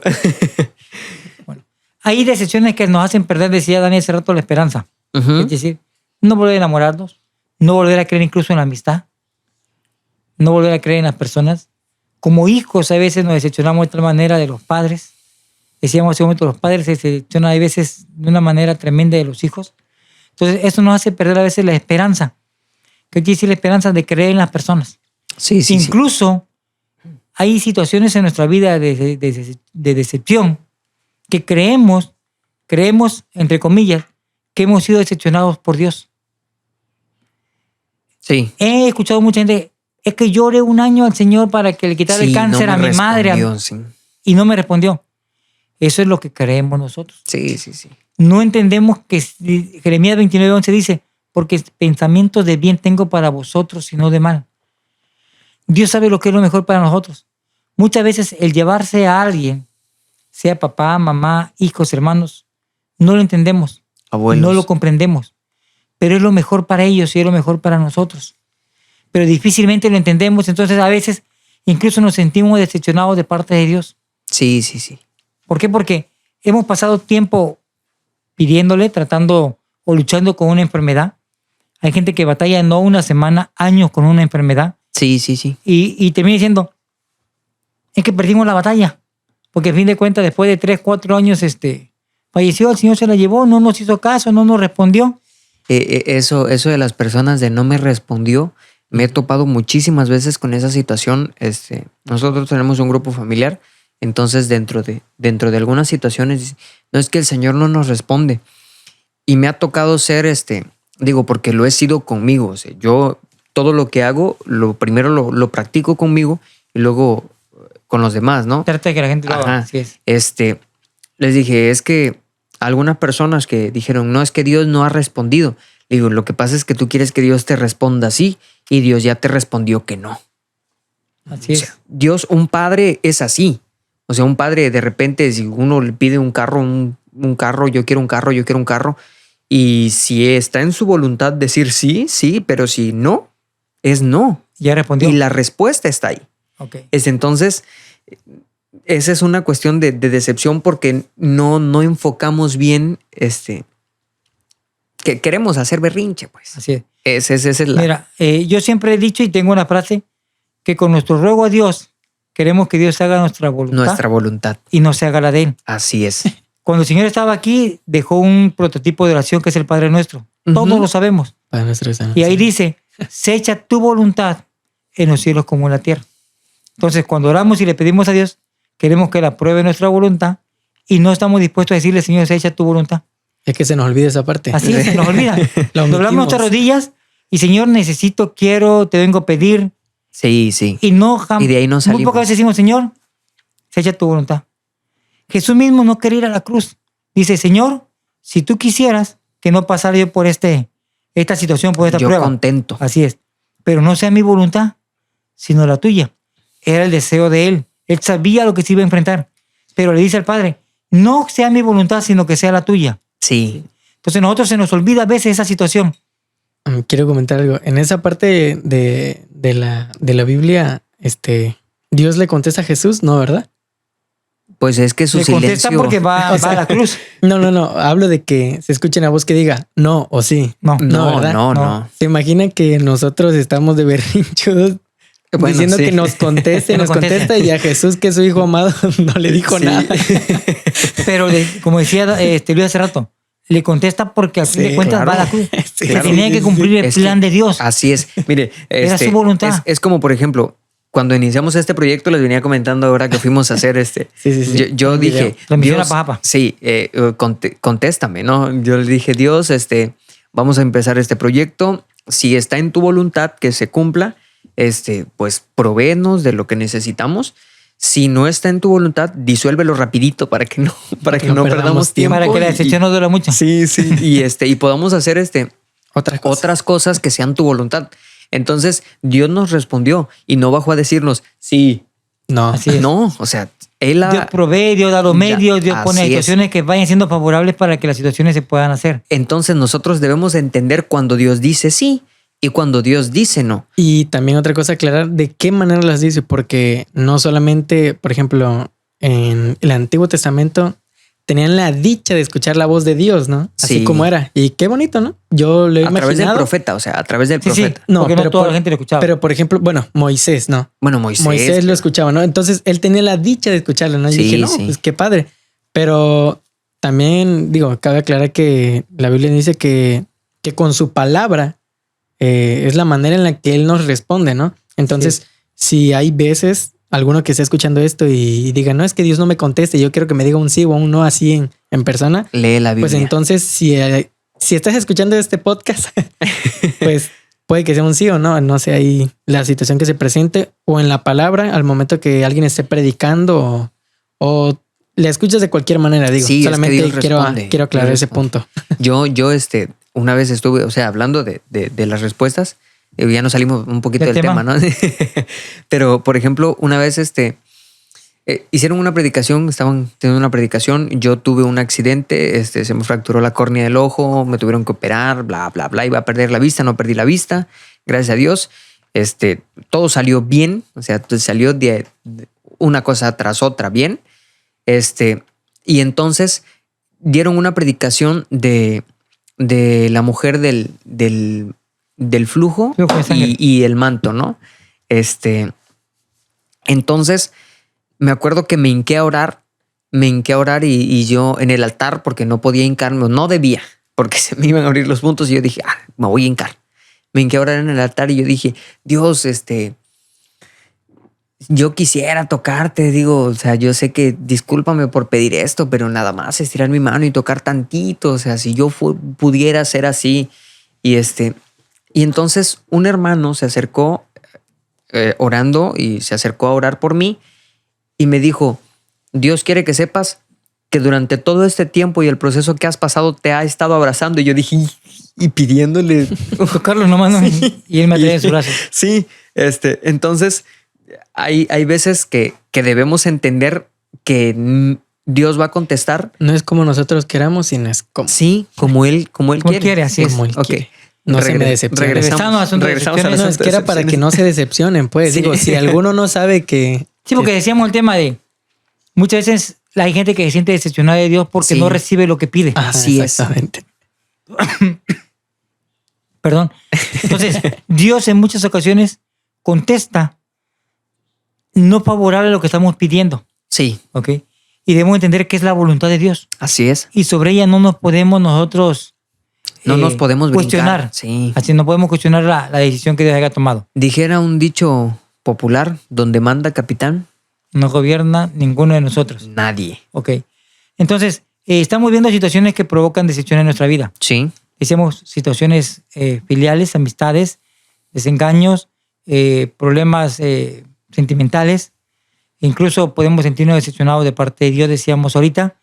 hay decepciones que nos hacen perder, decía Dani hace rato, la esperanza. Ujú. Es decir, no volver a enamorarnos, no volver a creer incluso en la amistad, no volver a creer en las personas. Como hijos a veces nos decepcionamos de tal manera de los padres. Decíamos hace un momento, los padres se decepcionan a veces de una manera tremenda de los hijos. Entonces eso nos hace perder a veces la esperanza. ¿Qué quiere decir la esperanza? De creer en las personas. Sí, sí, sí. Incluso hay situaciones en nuestra vida de decepción que creemos, entre comillas, que hemos sido decepcionados por Dios. Sí. He escuchado mucha gente, es que yo oré un año al Señor para que le quitara el Sí, cáncer no a me mi madre respondió, sí. y no me respondió. Eso es lo que creemos nosotros. Sí, sí, sí. No entendemos que Jeremías 29:11 dice, porque pensamientos de bien tengo para vosotros y no de mal. Dios sabe lo que es lo mejor para nosotros. Muchas veces el llevarse a alguien, sea papá, mamá, hijos, hermanos, no lo entendemos, Abuelos. no lo comprendemos, pero es lo mejor para ellos y es lo mejor para nosotros. Pero difícilmente lo entendemos, entonces a veces incluso nos sentimos decepcionados de parte de Dios. Sí, sí, sí. ¿Por qué? Porque hemos pasado tiempo pidiéndole, tratando o luchando con una enfermedad. Hay gente que batalla no una semana, años con una enfermedad Sí, sí, sí. y termina diciendo, es que perdimos la batalla. Porque al fin de cuentas, después de 3, 4 años, falleció, el Señor se la llevó, no nos hizo caso, no nos respondió. Eso de las personas de no me respondió, me he topado muchísimas veces con esa situación. Nosotros tenemos un grupo familiar, entonces dentro de algunas situaciones, no es que el Señor no nos responde. Y me ha tocado ser, porque lo he sido conmigo. O sea, yo todo lo que hago, lo primero lo practico conmigo y luego con los demás, ¿no? Trata de que la gente lo haga. Ajá. Así es. Les dije, es que algunas personas que dijeron, no, es que Dios no ha respondido. Le digo, lo que pasa es que tú quieres que Dios te responda así y Dios ya te respondió que no. Así O es. sea, Dios, un padre es así. O sea, un padre de repente, si uno le pide un carro, un carro, yo quiero un carro, yo quiero un carro. Y si está en su voluntad decir sí, sí, pero si no, es no. Ya respondió. Y la respuesta está ahí. Ok. Entonces, esa es una cuestión de decepción porque no enfocamos bien que queremos hacer berrinche, pues. Así es. Esa es la... Mira, yo siempre he dicho y tengo una frase que con nuestro ruego a Dios queremos que Dios haga nuestra voluntad y no se haga la de Él. Así es. Cuando el Señor estaba aquí, dejó un prototipo de oración que es el Padre Nuestro. Todos Ujú. lo sabemos. Para nuestra Y ahí dice, se echa tu voluntad en los cielos como en la tierra. Entonces, cuando oramos y le pedimos a Dios, queremos que Él apruebe nuestra voluntad y no estamos dispuestos a decirle, Señor, se echa tu voluntad. Es que se nos olvida esa parte. Así es, se nos olvida. Lo Doblamos omitimos. nuestras rodillas y, Señor, necesito, quiero, te vengo a pedir. Sí, sí. Y no Y de ahí no muy salimos. pocas veces decimos, Señor, se echa tu voluntad. Jesús mismo no quería ir a la cruz. Dice, Señor, si tú quisieras que no pasara yo por esta situación, por esta Yo prueba. contento. Así es. Pero no sea mi voluntad, sino la tuya. Era el deseo de Él. Él sabía lo que se iba a enfrentar. Pero le dice al Padre, no sea mi voluntad, sino que sea la tuya. Sí. Entonces a nosotros se nos olvida a veces esa situación. Quiero comentar algo. En esa parte de la Biblia, Dios le contesta a Jesús, ¿no, verdad? Pues es que su Le contesta silencio... porque va a la cruz. No. Hablo de que se escuche una voz que diga no o sí. No. ¿verdad? No. ¿Se imagina que nosotros estamos de berrinchudos Bueno, diciendo sí. que nos conteste, Que nos nos conteste. contesta y a Jesús, que es su hijo amado, no le dijo Sí. nada? Pero como decía Luis hace rato, le contesta porque al fin Sí, de cuentas claro. va a la cruz. Sí, Se claro. tenía que cumplir el Es plan de Dios. Así es. Mire, Era su voluntad. Es como, por ejemplo, cuando iniciamos este proyecto, les venía comentando ahora que fuimos a hacer Sí. Yo Un dije, video. Transmisión Dios, a Pajapa. sí, contéstame, ¿no? Yo le dije, Dios, vamos a empezar este proyecto. Si está en tu voluntad que se cumpla, pues provéenos de lo que necesitamos. Si no está en tu voluntad, disuélvelo rapidito para que no perdamos tiempo. Para que la decepción no dure mucho. Sí. Y podamos hacer Otra cosa. otras cosas que sean tu voluntad. Entonces, Dios nos respondió y no bajó a decirnos, sí, No. Así es. no, o sea, Él Dios provee, Dios da los Ya, medios, Dios pone así es. situaciones que vayan siendo favorables para que las situaciones se puedan hacer. Entonces nosotros debemos entender cuando Dios dice sí y cuando Dios dice no. Y también otra cosa, aclarar de qué manera las dice, porque no solamente, por ejemplo, en el Antiguo Testamento tenían la dicha de escuchar la voz de Dios, ¿no? Así Sí. como era. Y qué bonito, ¿no? Yo lo he A través del imaginado. profeta, o sea, a través del Sí, sí, profeta. No, porque pero no toda por- la gente lo escuchaba. Pero, por ejemplo, bueno, Moisés, ¿no? Bueno, Moisés. Moisés lo escuchaba, ¿no? Entonces él tenía la dicha de escucharlo, ¿no? Y Sí, dije, no, sí. pues qué padre. Pero también, cabe aclarar que la Biblia dice que con su palabra es la manera en la que él nos responde, ¿no? Entonces, si hay veces alguno que esté escuchando esto y diga, no, es que Dios no me conteste, yo quiero que me diga un sí o un no así en persona, Lee la Biblia. pues entonces si estás escuchando este podcast, pues puede que sea un sí o no, no sé ahí la situación que se presente o en la palabra al momento que alguien esté predicando o le escuchas de cualquier manera, digo. Sí, es que solamente Dios responde, quiero aclarar Dios ese responde. punto. Yo, una vez estuve, o sea, hablando de las respuestas, ya nos salimos un poquito ¿Del del tema, tema? ¿no? Pero, por ejemplo, una vez hicieron una predicación, estaban teniendo una predicación, yo tuve un accidente, se me fracturó la córnea del ojo, me tuvieron que operar, bla, bla, bla, iba a perder la vista, no perdí la vista, gracias a Dios. Todo salió bien, o sea, salió de una cosa tras otra bien. Y entonces dieron una predicación de la mujer del flujo Flujo de sangre. y el manto, ¿no? Entonces me acuerdo que me hinqué a orar y yo en el altar, porque no podía hincarme, no debía, porque se me iban a abrir los puntos y yo dije, me voy a hincar. Me hinqué a orar en el altar y yo dije, Dios, yo quisiera tocarte, digo, o sea, yo sé que discúlpame por pedir esto, pero nada más estirar mi mano y tocar tantito, o sea, si yo pudiera ser así. Y entonces un hermano se acercó orando y se acercó a orar por mí y me dijo, Dios quiere que sepas que durante todo este tiempo y el proceso que has pasado te ha estado abrazando. Y yo dije, y pidiéndole Tocarlo nomás, ¿no? Y él me trae en su brazo. Sí, entonces hay veces que debemos entender que Dios va a contestar. No es como nosotros queramos, sino es como, Sí, como él quiere, así es. como él Ok. quiere. No se me decepcione. Regresamos al asunto de decepciones. No, es que era para que no se decepcionen, pues. Sí. Digo, si alguno no sabe que... Sí, porque decíamos el tema de muchas veces hay gente que se siente decepcionada de Dios porque Sí. no recibe lo que pide. Ajá, Así es. exactamente. Perdón. Entonces, Dios en muchas ocasiones contesta no favorable a lo que estamos pidiendo. Sí, ¿Ok? Y debemos entender que es la voluntad de Dios. así es. Y sobre ella no nos podemos nosotros No nos podemos cuestionar. brincar. Sí. Así no podemos cuestionar la decisión que Dios haya tomado. Dijera un dicho popular, donde manda capitán, No gobierna ninguno de nosotros. nadie. ¿Ok? Entonces, estamos viendo situaciones que provocan decepción en nuestra vida. Sí, Decíamos situaciones filiales, amistades, desengaños, problemas sentimentales. Incluso podemos sentirnos decepcionados de parte de Dios, decíamos ahorita.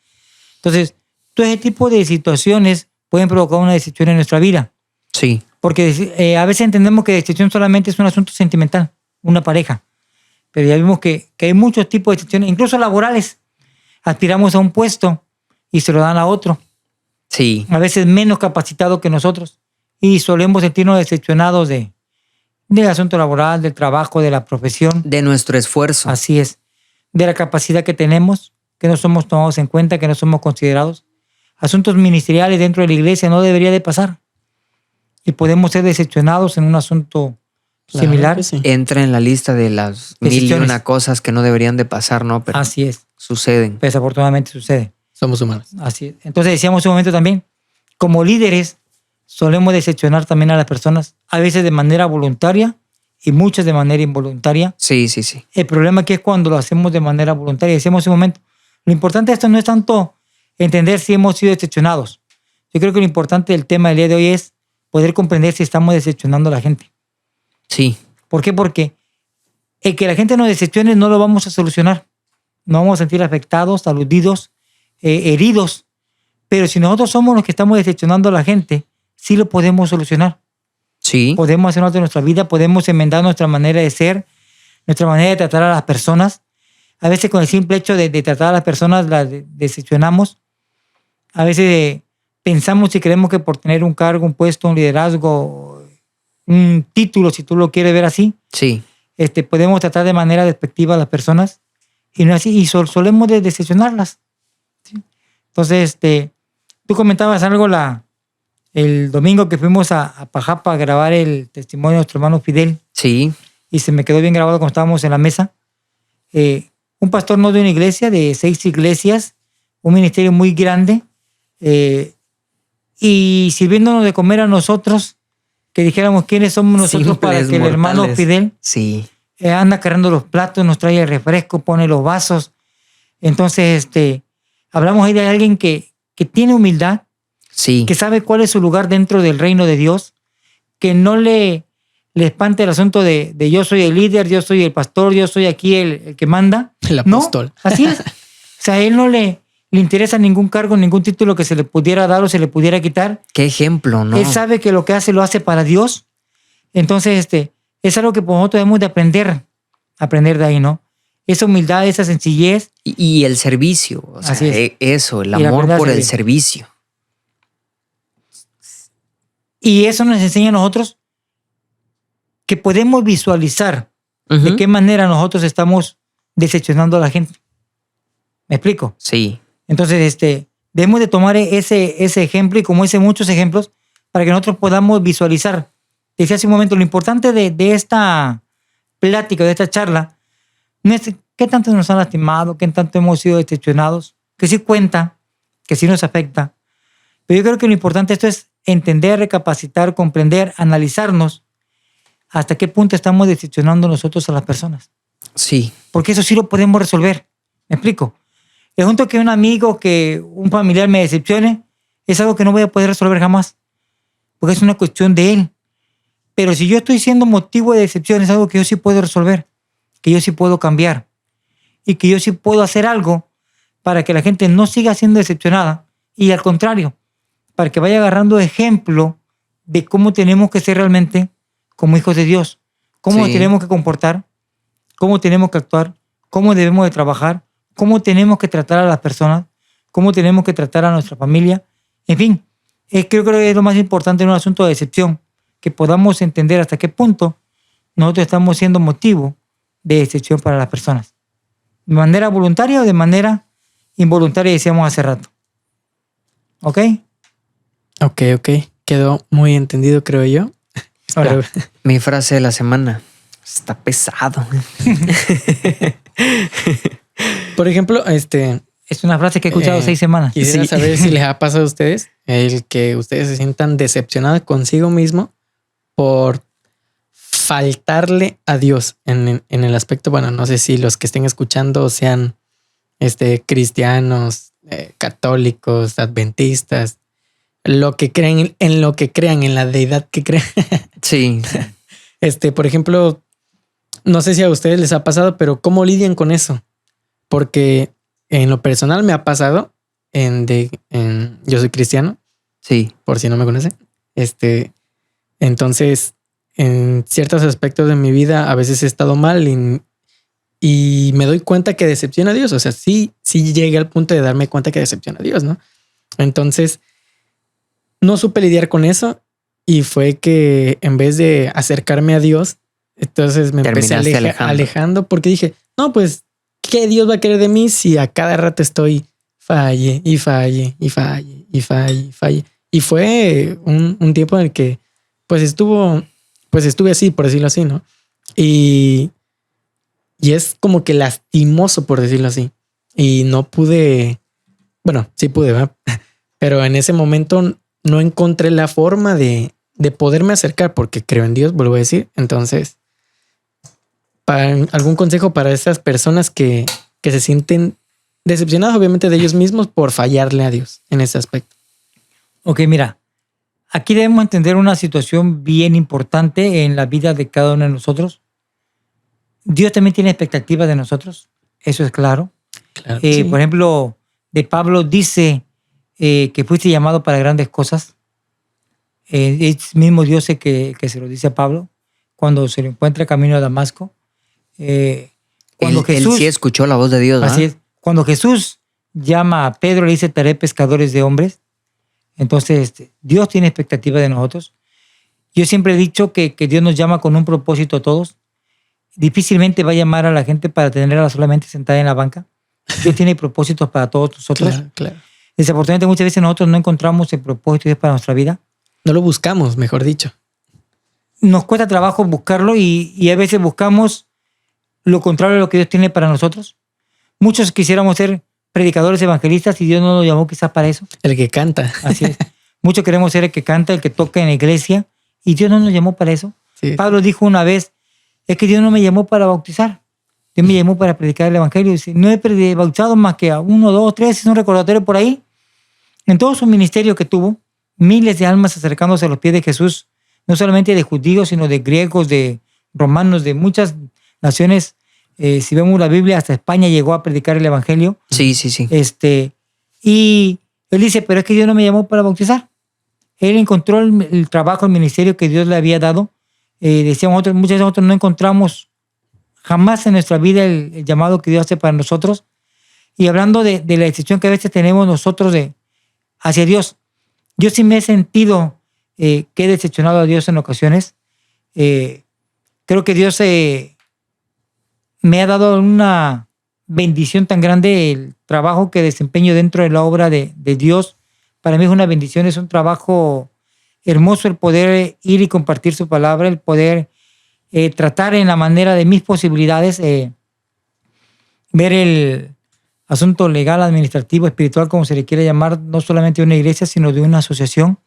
Entonces, todo ese tipo de situaciones pueden provocar una decepción en nuestra vida. sí, Porque a veces entendemos que decepción solamente es un asunto sentimental, una pareja. Pero ya vimos que hay muchos tipos de decepciones, incluso laborales. Aspiramos a un puesto y se lo dan a otro, sí. a veces menos capacitado que nosotros. Y solemos sentirnos decepcionados del asunto laboral, del trabajo, de la profesión. De nuestro esfuerzo. Así es. De la capacidad que tenemos, que no somos tomados en cuenta, que no somos considerados. Asuntos ministeriales dentro de la iglesia no debería de pasar. Y podemos ser decepcionados en un asunto Claro similar. que sí. Entra en la lista de las mil y Decisiones. una cosas que no deberían de pasar, ¿no? Pero Así es. suceden. Desafortunadamente sucede. Somos humanos. Así es. Entonces decíamos en un momento también, como líderes solemos decepcionar también a las personas, a veces de manera voluntaria y muchas de manera involuntaria. Sí, sí, sí. El problema aquí es cuando lo hacemos de manera voluntaria. Decíamos en un momento, lo importante de esto no es tanto entender si hemos sido decepcionados. Yo creo que lo importante del tema del día de hoy es poder comprender si estamos decepcionando a la gente. Sí, ¿Por qué? Porque el que la gente nos decepcione no lo vamos a solucionar. Nos vamos a sentir afectados, aludidos, heridos. Pero si nosotros somos los que estamos decepcionando a la gente, sí lo podemos solucionar. sí, Podemos hacer algo de nuestra vida, podemos enmendar nuestra manera de ser, nuestra manera de tratar a las personas. A veces con el simple hecho de tratar a las personas las decepcionamos. A veces pensamos y creemos que por tener un cargo, un puesto, un liderazgo, un título, si tú lo quieres ver así, sí. podemos tratar de manera despectiva a las personas y no así, y solemos decepcionarlas. ¿Sí? Entonces, tú comentabas algo el domingo que fuimos a Pajapa a grabar el testimonio de nuestro hermano Fidel, Sí, y se me quedó bien grabado cuando estábamos en la mesa. Un pastor no de una iglesia, de 6 iglesias, un ministerio muy grande, y sirviéndonos de comer a nosotros, que dijéramos quiénes somos nosotros para simples que el hermano mortales. Fidel Sí, anda cargando los platos, nos trae el refresco, pone los vasos. Entonces, hablamos ahí de alguien que tiene humildad, sí. que sabe cuál es su lugar dentro del reino de Dios, que no le espante el asunto de yo soy el líder, yo soy el pastor, yo soy aquí el que manda. El apóstol. No, así es. sea, a él no le interesa ningún cargo, ningún título que se le pudiera dar o se le pudiera quitar. Qué ejemplo, ¿no? Él sabe que lo que hace lo hace para Dios. Entonces, es algo que nosotros debemos de aprender de ahí, ¿no? Esa humildad, esa sencillez. Y el servicio, o sea, Así es. eso, el Y la amor verdad por el servir. servicio. Y eso nos enseña a nosotros que podemos visualizar de Ujú. qué manera nosotros estamos decepcionando a la gente. ¿Me explico? Sí, Entonces, debemos de tomar ese ejemplo y como ese muchos ejemplos para que nosotros podamos visualizar. Decía hace un momento, lo importante de esta plática, de esta charla, no es qué tanto nos han lastimado, qué tanto hemos sido decepcionados, que sí cuenta, que sí nos afecta. Pero yo creo que lo importante esto es entender, recapacitar, comprender, analizarnos hasta qué punto estamos decepcionando nosotros a las personas. sí, Porque eso sí lo podemos resolver. ¿Me explico? El junto que un amigo, que un familiar me decepcione, es algo que no voy a poder resolver jamás. Porque es una cuestión de él. Pero si yo estoy siendo motivo de decepción, es algo que yo sí puedo resolver, que yo sí puedo cambiar y que yo sí puedo hacer algo para que la gente no siga siendo decepcionada y al contrario, para que vaya agarrando ejemplo de cómo tenemos que ser realmente como hijos de Dios, cómo nos Sí. tenemos que comportar, cómo tenemos que actuar, cómo debemos de trabajar, cómo tenemos que tratar a las personas, cómo tenemos que tratar a nuestra familia. En fin, creo que es lo más importante en un asunto de decepción, que podamos entender hasta qué punto nosotros estamos siendo motivo de decepción para las personas. De manera voluntaria o de manera involuntaria, decíamos hace rato. ¿Ok? Ok. Quedó muy entendido, creo yo. Ahora, Espero- mi frase de la semana. Está pesado. Por ejemplo, es una frase que he escuchado 6 semanas. quisiera Sí. saber si les ha pasado a ustedes el que ustedes se sientan decepcionados consigo mismo por faltarle a Dios en el aspecto, bueno, no sé si los que estén escuchando sean cristianos, católicos, adventistas, lo que crean, en lo que crean, en la deidad que crean. Sí, Por ejemplo, no sé si a ustedes les ha pasado, pero ¿cómo lidian con eso? Porque en lo personal me ha pasado yo soy cristiano, sí, por si no me conocen. Entonces, en ciertos aspectos de mi vida a veces he estado mal y me doy cuenta que decepciona a Dios. O sea, sí llegué al punto de darme cuenta que decepciona a Dios, ¿no? Entonces, no supe lidiar con eso y fue que en vez de acercarme a Dios, entonces me empecé Terminaste alejando porque dije, no, pues, ¿qué Dios va a querer de mí si a cada rato estoy falle y falle y falle y falle y falle? Y fue un tiempo en el que pues estuve así, por decirlo así, ¿no? Y es como que lastimoso, por decirlo así. Y no pude, bueno, sí pude, ¿verdad? Pero en ese momento no encontré la forma de poderme acercar porque creo en Dios, vuelvo a decir. Entonces, ¿algún consejo para esas personas que se sienten decepcionadas, obviamente, de ellos mismos por fallarle a Dios en ese aspecto? Ok, mira, aquí debemos entender una situación bien importante en la vida de cada uno de nosotros. Dios también tiene expectativas de nosotros, eso es claro. Claro. Sí. Por ejemplo, de Pablo dice que fuiste llamado para grandes cosas. Es mismo Dios el que se lo dice a Pablo cuando se lo encuentra camino a Damasco. Cuando él sí escuchó la voz de Dios, ¿verdad? Así es. Cuando Jesús llama a Pedro, le dice, te haré pescadores de hombres. Entonces, Dios tiene expectativa de nosotros. Yo siempre he dicho que Dios nos llama con un propósito a todos. Difícilmente va a llamar a la gente para tenerla solamente sentada en la banca. Dios tiene propósitos para todos nosotros. Claro. Desafortunadamente, muchas veces nosotros no encontramos el propósito de Dios para nuestra vida. No lo buscamos, mejor dicho. Nos cuesta trabajo buscarlo y a veces buscamos lo contrario de lo que Dios tiene para nosotros. Muchos quisiéramos ser predicadores evangelistas y Dios no nos llamó quizás para eso. El que canta. Así es. Muchos queremos ser el que canta, el que toca en la iglesia y Dios no nos llamó para eso. Sí. Pablo dijo una vez, es que Dios no me llamó para bautizar. Dios me llamó para predicar el evangelio. Dice, no he bautizado más que a 1, 2, 3, es un recordatorio por ahí. En todo su ministerio que tuvo, miles de almas acercándose a los pies de Jesús, no solamente de judíos, sino de griegos, de romanos, de muchas naciones Si vemos la Biblia, hasta España llegó a predicar el evangelio. Sí, sí, sí. Y él dice, pero es que Dios no me llamó para bautizar. Él encontró el trabajo, el ministerio que Dios le había dado. Decíamos otros, muchas veces nosotros no encontramos jamás en nuestra vida el llamado que Dios hace para nosotros. Y hablando de la decisión que a veces tenemos nosotros hacia Dios, yo sí me he sentido que he decepcionado a Dios en ocasiones. Creo que Dios me ha dado una bendición tan grande. El trabajo que desempeño dentro de la obra de Dios, para mí es una bendición, es un trabajo hermoso el poder ir y compartir su palabra, el poder tratar en la manera de mis posibilidades, ver el asunto legal, administrativo, espiritual, como se le quiere llamar, no solamente de una iglesia, sino de una asociación.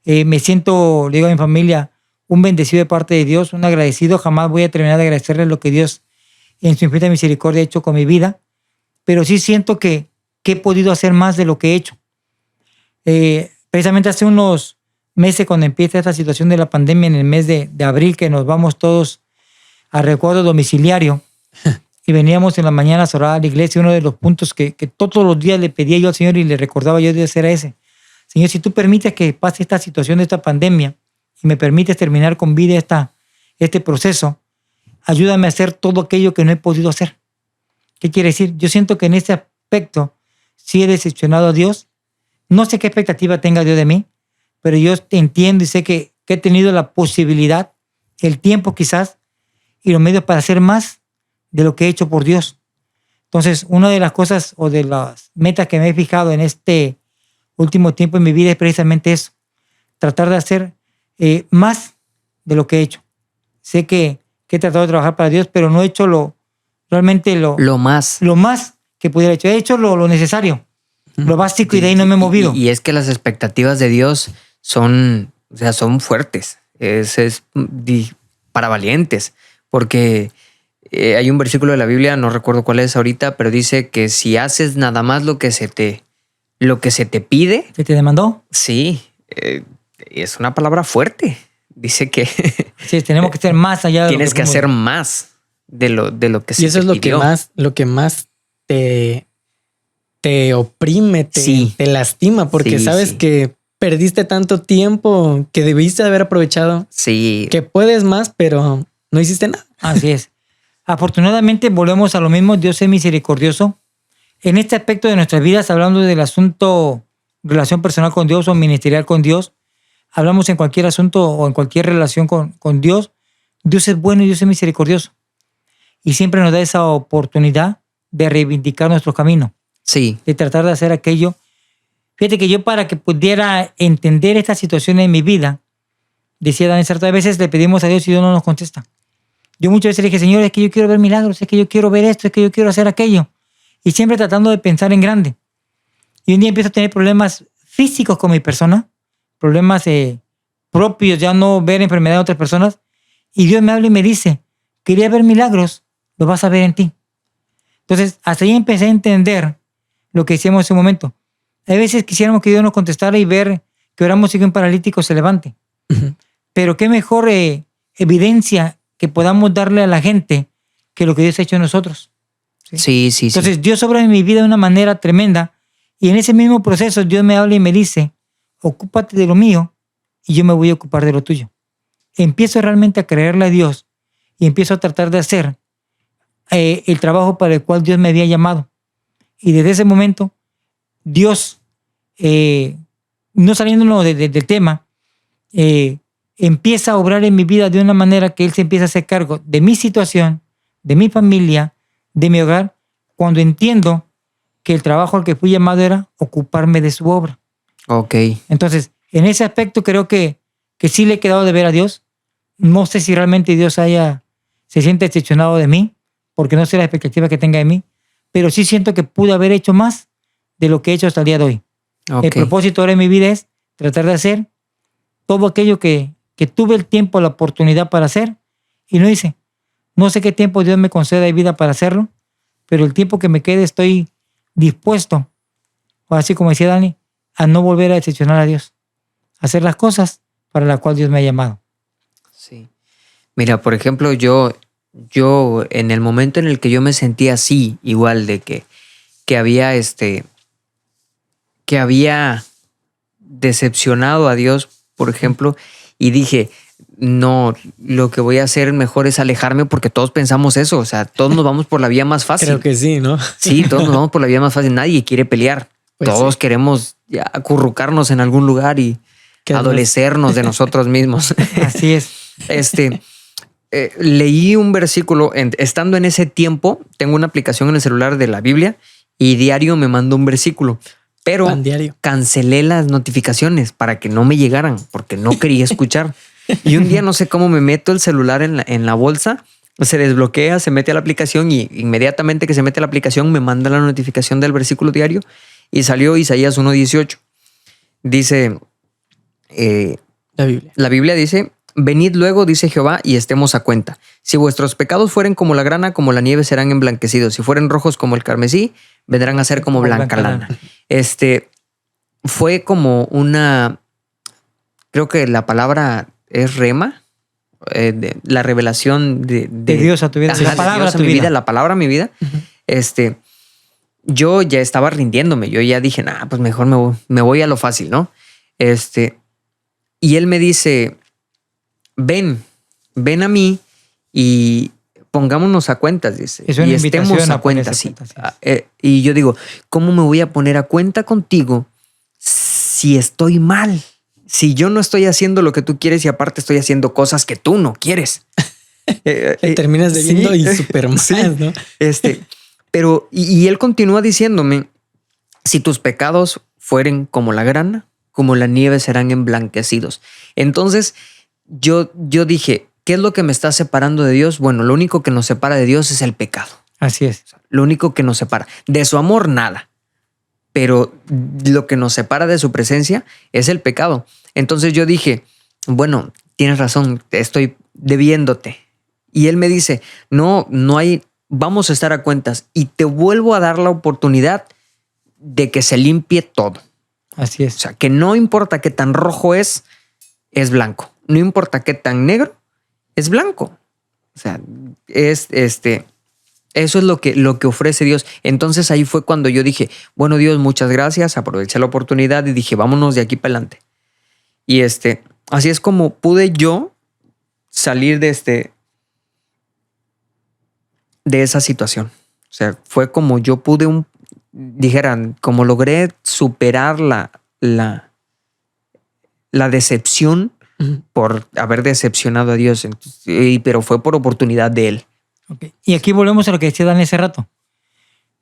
Me siento, le digo a mi familia, un bendecido de parte de Dios, un agradecido. Jamás voy a terminar de agradecerle lo que Dios en su infinita misericordia ha hecho con mi vida, pero sí siento que he podido hacer más de lo que he hecho. Precisamente hace unos meses, cuando empieza esta situación de la pandemia, en el mes de abril, que nos vamos todos a recuerdo domiciliario, y veníamos en la mañana a orar a la iglesia, uno de los puntos que todos los días le pedía yo al Señor y le recordaba yo de hacer era ese: Señor, si tú permites que pase esta situación de esta pandemia y me permites terminar con vida este proceso, ayúdame a hacer todo aquello que no he podido hacer. ¿Qué quiere decir? Yo siento que en este aspecto sí he decepcionado a Dios. No sé qué expectativa tenga Dios de mí, pero yo entiendo y sé que he tenido la posibilidad, el tiempo quizás, y los medios para hacer más de lo que he hecho por Dios. Entonces, una de las cosas o de las metas que me he fijado en este último tiempo en mi vida es precisamente eso: tratar de hacer más de lo que he hecho. Sé que he tratado de trabajar para Dios, pero no he hecho lo más que pudiera haber hecho. He hecho lo necesario, lo básico, y de ahí no me he movido. Y es que las expectativas de Dios son fuertes. Es para valientes, porque hay un versículo de la Biblia, no recuerdo cuál es ahorita, pero dice que si haces nada más lo que se te pide. ¿Se te demandó? Sí, es una palabra fuerte. Dice que sí, tenemos que hacer más allá de tienes que hacer más de lo que se te pidió. Y eso es lo que más te oprime, te lastima, porque sabes que perdiste tanto tiempo que debiste haber aprovechado. Sí. Que puedes más, pero no hiciste nada. Así es. Afortunadamente, volvemos a lo mismo. Dios es misericordioso. En este aspecto de nuestras vidas, hablando del asunto relación personal con Dios o ministerial con Dios, hablamos en cualquier asunto o en cualquier relación con Dios, Dios es bueno y Dios es misericordioso. Y siempre nos da esa oportunidad de reivindicar nuestro camino. Sí. De tratar de hacer aquello. Fíjate que yo, para que pudiera entender esta situación en mi vida, decía Daniel, ciertas veces le pedimos a Dios y Dios no nos contesta. Yo muchas veces le dije: Señor, es que yo quiero ver milagros, es que yo quiero ver esto, es que yo quiero hacer aquello. Y siempre tratando de pensar en grande. Y un día empiezo a tener problemas físicos con mi persona, problemas propios, ya no ver enfermedad de otras personas. Y Dios me habla y me dice: quería ver milagros, los vas a ver en ti. Entonces, hasta ahí empecé a entender lo que decíamos en ese momento. A veces quisiéramos que Dios nos contestara y ver que oramos y que un paralítico se levante. Uh-huh. Pero qué mejor evidencia que podamos darle a la gente que lo que Dios ha hecho en nosotros. Sí. Entonces, Dios obra en mi vida de una manera tremenda, y en ese mismo proceso Dios me habla y me dice: ocúpate de lo mío y yo me voy a ocupar de lo tuyo. Empiezo realmente a creerle a Dios y empiezo a tratar de hacer el trabajo para el cual Dios me había llamado. Y desde ese momento, Dios, no saliéndonos del tema, empieza a obrar en mi vida de una manera que Él se empieza a hacer cargo de mi situación, de mi familia, de mi hogar, cuando entiendo que el trabajo al que fui llamado era ocuparme de su obra. Ok. Entonces, en ese aspecto creo que sí le he quedado de ver a Dios. No sé si realmente Dios se siente decepcionado de mí, porque no sé la expectativa que tenga de mí, pero sí siento que pude haber hecho más de lo que he hecho hasta el día de hoy. Okay. El propósito ahora en mi vida es tratar de hacer todo aquello que tuve el tiempo, la oportunidad para hacer, y no hice. No sé qué tiempo Dios me conceda de vida para hacerlo, pero el tiempo que me quede estoy dispuesto, o así como decía Dani, a no volver a decepcionar a Dios, a hacer las cosas para las cuales Dios me ha llamado. Sí. Mira, por ejemplo, yo yo en el momento en el que yo me sentía así, igual de que había que había decepcionado a Dios, por ejemplo, y dije, no, lo que voy a hacer mejor es alejarme, porque todos pensamos eso, o sea, todos nos vamos por la vía más fácil. Creo que sí, ¿no? Sí, todos nos vamos por la vía más fácil, nadie quiere pelear, Pues todos sí. queremos ya acurrucarnos en algún lugar y Quedarnos- adolecernos de nosotros mismos. Así es. Leí un versículo, estando en ese tiempo, tengo una aplicación en el celular de la Biblia y diario me manda un versículo, pero Pan diario. cancelé las notificaciones para que no me llegaran porque no quería escuchar. Y un día no sé cómo me meto el celular en la bolsa, se desbloquea, se mete a la aplicación y inmediatamente que se mete a la aplicación me manda la notificación del versículo diario y salió Isaías 1:18. Dice, La Biblia. la Biblia dice, venid luego, dice Jehová, y estemos a cuenta. Si vuestros pecados fueren como la grana, como la nieve serán emblanquecidos. Si fueren rojos como el carmesí, vendrán a ser como blanca lana. Fue como una, creo que la palabra es rema, la revelación de Dios a tu vida. Ajá, La de palabra Dios a a tu mi vida. vida, la palabra a mi vida. Yo ya estaba rindiéndome. Yo ya dije, nah, pues mejor me voy a lo fácil, ¿no? Y él me dice, ven a mí y pongámonos a cuentas, dice. Es una y invitación estemos a a ponerse cuentas, a sí. cuentas, Y yo digo, ¿cómo me voy a poner a cuenta contigo si estoy mal? Si yo no estoy haciendo lo que tú quieres y aparte estoy haciendo cosas que tú no quieres. Que terminas debiendo sí, y súper más, sí. ¿no? Pero, y él continúa diciéndome, si tus pecados fueren como la grana, como la nieve serán emblanquecidos. Entonces yo dije, ¿qué es lo que me está separando de Dios? Bueno, lo único que nos separa de Dios es el pecado. Así es. Lo único que nos separa. De su amor, nada. Pero lo que nos separa de su presencia es el pecado. Entonces yo dije, bueno, tienes razón, estoy debiéndote. Y él me dice, no hay, vamos a estar a cuentas y te vuelvo a dar la oportunidad de que se limpie todo. Así O es. sea, que no importa qué tan rojo es blanco. No importa qué tan negro, es blanco. O sea, eso es lo que ofrece Dios. Entonces ahí fue cuando yo dije, bueno, Dios, muchas gracias. Aproveché la oportunidad y dije, vámonos de aquí para adelante. Y así es como pude yo salir de esa situación. O sea, fue como yo pude dijeran, como logré superar la decepción por haber decepcionado a Dios. Pero fue por oportunidad de él. Okay. Y aquí volvemos a lo que decía Dani hace rato.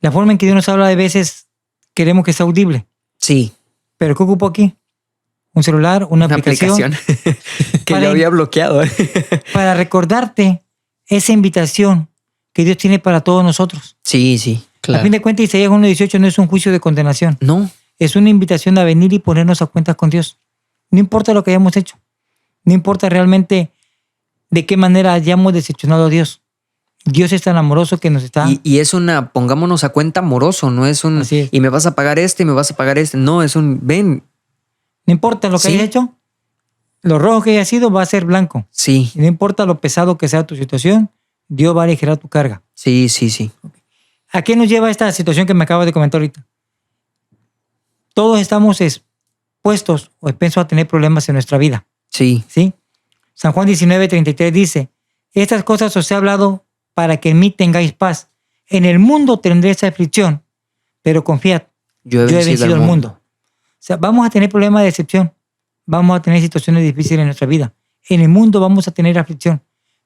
La forma en que Dios nos habla de veces queremos que sea audible. Sí. Pero ¿qué ocupo aquí? Un celular, una aplicación que para- yo había bloqueado. para recordarte esa invitación que Dios tiene para todos nosotros. Sí. A fin de cuentas, Isaías 1:18 no es un juicio de condenación. No. Es una invitación a venir y ponernos a cuentas con Dios. No importa lo que hayamos hecho. No importa realmente de qué manera hayamos decepcionado a Dios. Dios es tan amoroso que nos está... Y es pongámonos a cuenta amoroso, no es un, Así es. y me vas a pagar y me vas a pagar No, es ven. No importa lo que Sí. hayas hecho, lo rojo que haya sido va a ser blanco. Sí, Y no importa lo pesado que sea tu situación, Dios va a aligerar tu carga. sí. ¿A qué nos lleva esta situación que me acabas de comentar ahorita? Todos estamos expuestos o expensos a tener problemas en nuestra vida. Sí, ¿Sí? San Juan 19:33 dice, estas cosas os he hablado para que en mí tengáis paz. En el mundo tendréis aflicción, pero confiad, yo he vencido al mundo. O sea, vamos a tener problemas de decepción, vamos a tener situaciones difíciles en nuestra vida. En el mundo vamos a tener aflicción.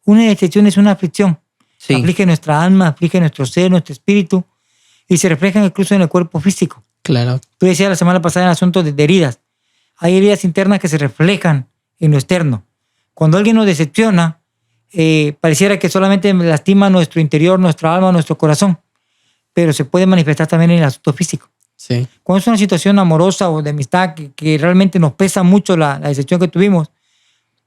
Una decepción es una aflicción. Sí, Aflige nuestra alma, aflige nuestro ser, nuestro espíritu y se refleja incluso en el cuerpo físico. Claro. Tú decías la semana pasada en el asunto de heridas. Hay heridas internas que se reflejan en lo externo. Cuando alguien nos decepciona, pareciera que solamente lastima nuestro interior, nuestra alma, nuestro corazón, pero se puede manifestar también en el asunto físico. Sí. Cuando es una situación amorosa o de amistad que realmente nos pesa mucho la decepción que tuvimos,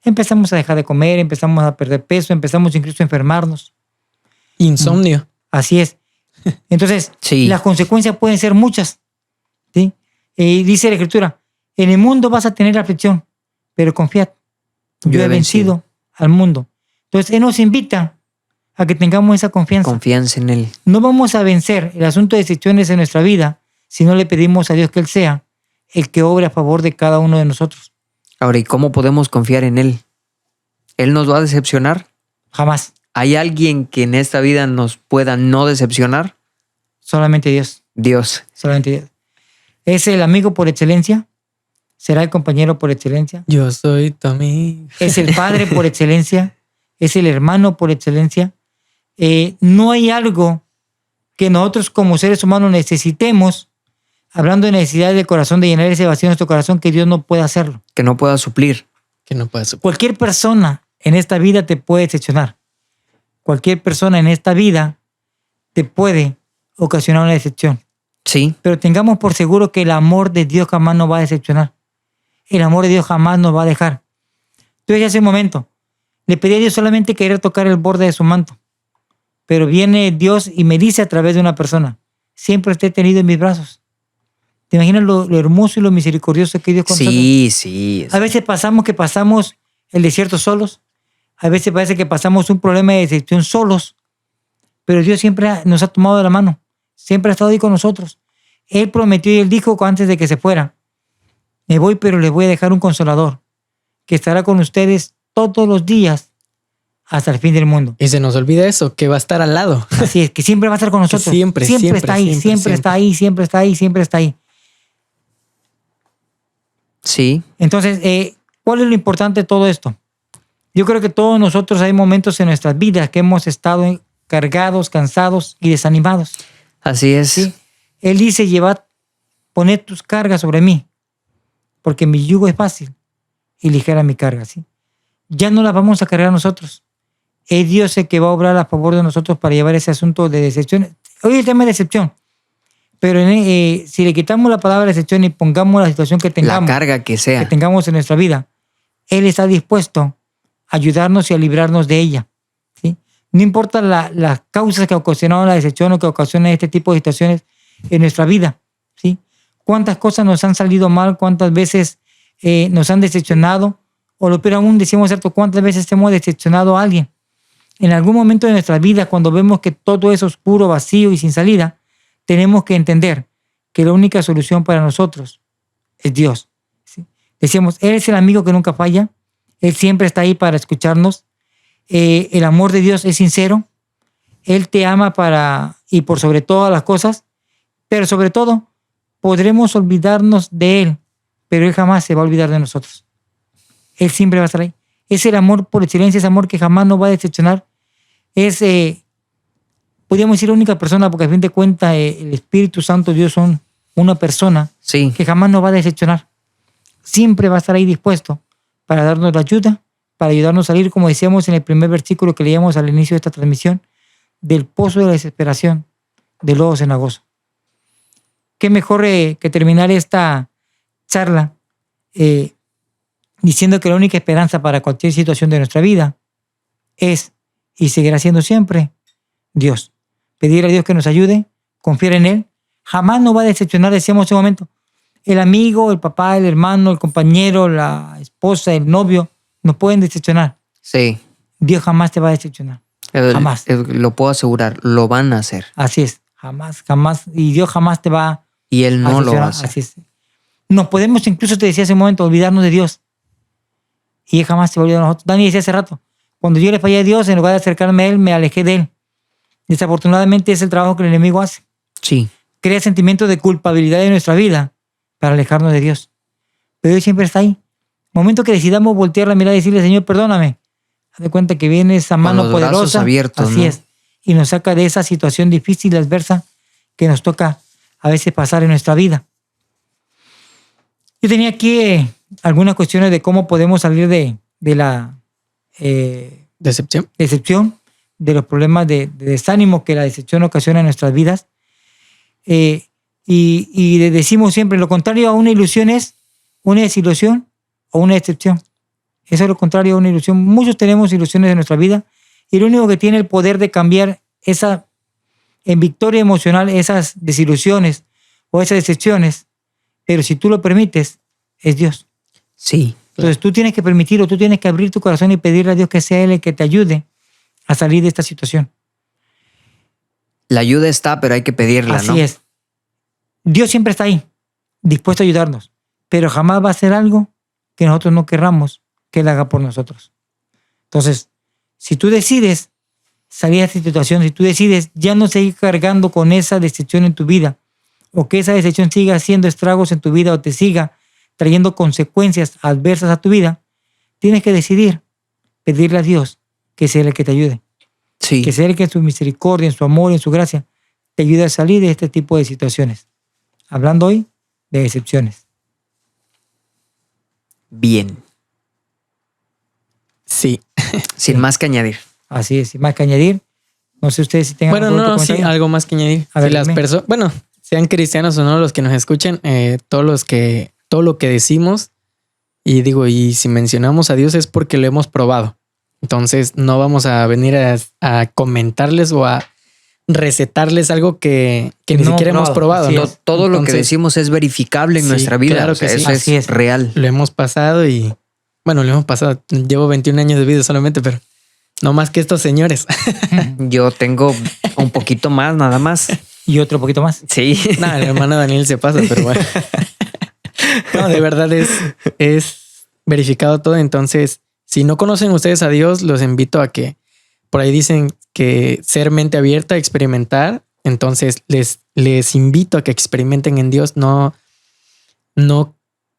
empezamos a dejar de comer, empezamos a perder peso, empezamos incluso a enfermarnos. Insomnio. Así es. Entonces, Sí. las consecuencias pueden ser muchas. ¿Sí? Dice la Escritura, en el mundo vas a tener aflicción, pero confiad, yo he vencido al mundo. Entonces, Él nos invita a que tengamos esa confianza. Confianza en Él. No vamos a vencer el asunto de decepciones en nuestra vida si no le pedimos a Dios que Él sea el que obre a favor de cada uno de nosotros. Ahora, ¿y cómo podemos confiar en Él? ¿Él nos va a decepcionar? Jamás. ¿Hay alguien que en esta vida nos pueda no decepcionar? Solamente Dios. Dios. Solamente Dios. Es el amigo por excelencia. Será el compañero por excelencia. Yo soy tu amigo. Es el padre por excelencia. Es el hermano por excelencia. No hay algo que nosotros como seres humanos necesitemos, hablando de necesidades del corazón, de llenar ese vacío en nuestro corazón, que Dios no pueda hacerlo. Que no pueda suplir. Que no puedas suplir. Cualquier persona en esta vida te puede decepcionar. Cualquier persona en esta vida te puede ocasionar una decepción. Sí. Pero tengamos por seguro que el amor de Dios jamás nos va a decepcionar. El amor de Dios jamás nos va a dejar. Tú decías hace un momento, le pedí a Dios solamente querer tocar el borde de su manto. Pero viene Dios y me dice a través de una persona, siempre te he tenido en mis brazos. ¿Te imaginas lo hermoso y lo misericordioso que Dios con nosotros? Sí. A veces pasamos el desierto solos. A veces parece que pasamos un problema de decepción solos. Pero Dios siempre nos ha tomado de la mano. Siempre ha estado ahí con nosotros. Él prometió y Él dijo antes de que se fuera, me voy, pero les voy a dejar un consolador que estará con ustedes todos los días hasta el fin del mundo. Y se nos olvida eso, que va a estar al lado. Así es, que siempre va a estar con nosotros. Siempre está ahí, siempre está ahí, siempre está ahí, siempre está ahí. Sí. Entonces, ¿cuál es lo importante de todo esto? Yo creo que todos nosotros hay momentos en nuestras vidas que hemos estado cargados, cansados y desanimados. Así es. ¿Sí? Él dice, poned tus cargas sobre mí, porque mi yugo es fácil y ligera mi carga. ¿Sí? Ya no las vamos a cargar nosotros. Es Dios el que va a obrar a favor de nosotros para llevar ese asunto de decepción. Hoy el tema es decepción, pero si le quitamos la palabra decepción y pongamos la situación que tengamos, la carga que sea, que tengamos en nuestra vida, Él está dispuesto a ayudarnos y a librarnos de ella. ¿Sí? No importa las causas que ocasionaron la decepción o que ocasionan este tipo de situaciones en nuestra vida. ¿Sí? Cuántas cosas nos han salido mal, cuántas veces nos han decepcionado, o lo peor aún, decimos cierto, cuántas veces hemos decepcionado a alguien. En algún momento de nuestra vida, cuando vemos que todo es oscuro, vacío y sin salida, tenemos que entender que la única solución para nosotros es Dios. ¿Sí? Decíamos, Él es el amigo que nunca falla. Él siempre está ahí para escucharnos. El amor de Dios es sincero. Él te ama y por sobre todas las cosas. Pero sobre todo, podremos olvidarnos de Él, pero Él jamás se va a olvidar de nosotros. Él siempre va a estar ahí. Es el amor por excelencia, ese amor que jamás nos va a decepcionar. Podríamos decir la única persona, porque a fin de cuentas el Espíritu Santo, Dios son una persona sí, que jamás nos va a decepcionar. Siempre va a estar ahí dispuesto para darnos la ayuda, para ayudarnos a salir, como decíamos en el primer versículo que leíamos al inicio de esta transmisión, del pozo de la desesperación, del lodo cenagoso. Qué mejor que terminar esta charla diciendo que la única esperanza para cualquier situación de nuestra vida es, y seguirá siendo siempre, Dios. Pedir a Dios que nos ayude, confiar en Él. Jamás nos va a decepcionar, decíamos en un momento. El amigo, el papá, el hermano, el compañero, la esposa, el novio, nos pueden decepcionar. Sí. Dios jamás te va a decepcionar. Jamás. Lo puedo asegurar, lo van a hacer. Así es. Jamás. Y Dios jamás te va a Y Él no lo va a hacer. Así es. Nos podemos, incluso te decía hace un momento, olvidarnos de Dios. Y Él jamás se va a olvidar de nosotros. Dani decía hace rato, cuando yo le fallé a Dios, en lugar de acercarme a Él, me alejé de Él. Desafortunadamente es el trabajo que el enemigo hace. Sí. Crea sentimientos de culpabilidad en nuestra vida para alejarnos de Dios. Pero Dios siempre está ahí. Momento que decidamos voltear la mirada y decirle, Señor, perdóname. Haz de cuenta que viene esa mano con los brazos poderosa. abiertos, así ¿no? es. Y nos saca de esa situación difícil y adversa que nos toca a veces pasar en nuestra vida. Yo tenía aquí algunas cuestiones de cómo podemos salir de la ¿Decepción? decepción, de los problemas de desánimo que la decepción ocasiona en nuestras vidas. Y decimos siempre, lo contrario a una ilusión es una desilusión o una decepción. Eso es lo contrario a una ilusión. Muchos tenemos ilusiones en nuestra vida y lo único que tiene el poder de cambiar en victoria emocional esas desilusiones o esas decepciones, pero si tú lo permites, es Dios. Sí. Entonces tú tienes que permitirlo, tú tienes que abrir tu corazón y pedirle a Dios que sea Él el que te ayude a salir de esta situación. La ayuda está, pero hay que pedirla, ¿no? Así es. Dios siempre está ahí, dispuesto a ayudarnos, pero jamás va a hacer algo que nosotros no querramos que Él haga por nosotros. Entonces, si tú decides salir de esta situación, si tú decides ya no seguir cargando con esa decepción en tu vida, o que esa decepción siga haciendo estragos en tu vida o te siga trayendo consecuencias adversas a tu vida, tienes que decidir pedirle a Dios que sea el que te ayude. Sí. Que sea el que en su misericordia, en su amor, en su gracia, te ayude a salir de este tipo de situaciones. Hablando hoy de decepciones. Bien. Sí. Sin más que añadir. Así es, sin más que añadir. No sé ustedes si tengan Bueno, algún otro no, sí, comentario. algo más que añadir. A ver, Si las dime. personas, bueno, sean cristianos o no los que nos escuchen, todo lo que decimos, y digo, y si mencionamos a Dios es porque lo hemos probado. Entonces no vamos a venir a comentarles o a recetarles algo que ni no siquiera hemos probado. así ¿no? es. Todo lo que Entonces, decimos es verificable en sí, nuestra vida. claro O sea, que sí. eso Así es es. real. Lo hemos pasado y bueno, lo hemos pasado. Llevo 21 años de vida solamente, pero no más que estos señores. Yo tengo un poquito más, nada más. Y otro poquito más. Sí. Nada, el hermano Daniel se pasa, pero bueno. No, de verdad es verificado todo. Entonces, si no conocen ustedes a Dios, los invito a que por ahí dicen que ser mente abierta, experimentar. Entonces, les invito a que experimenten en Dios. No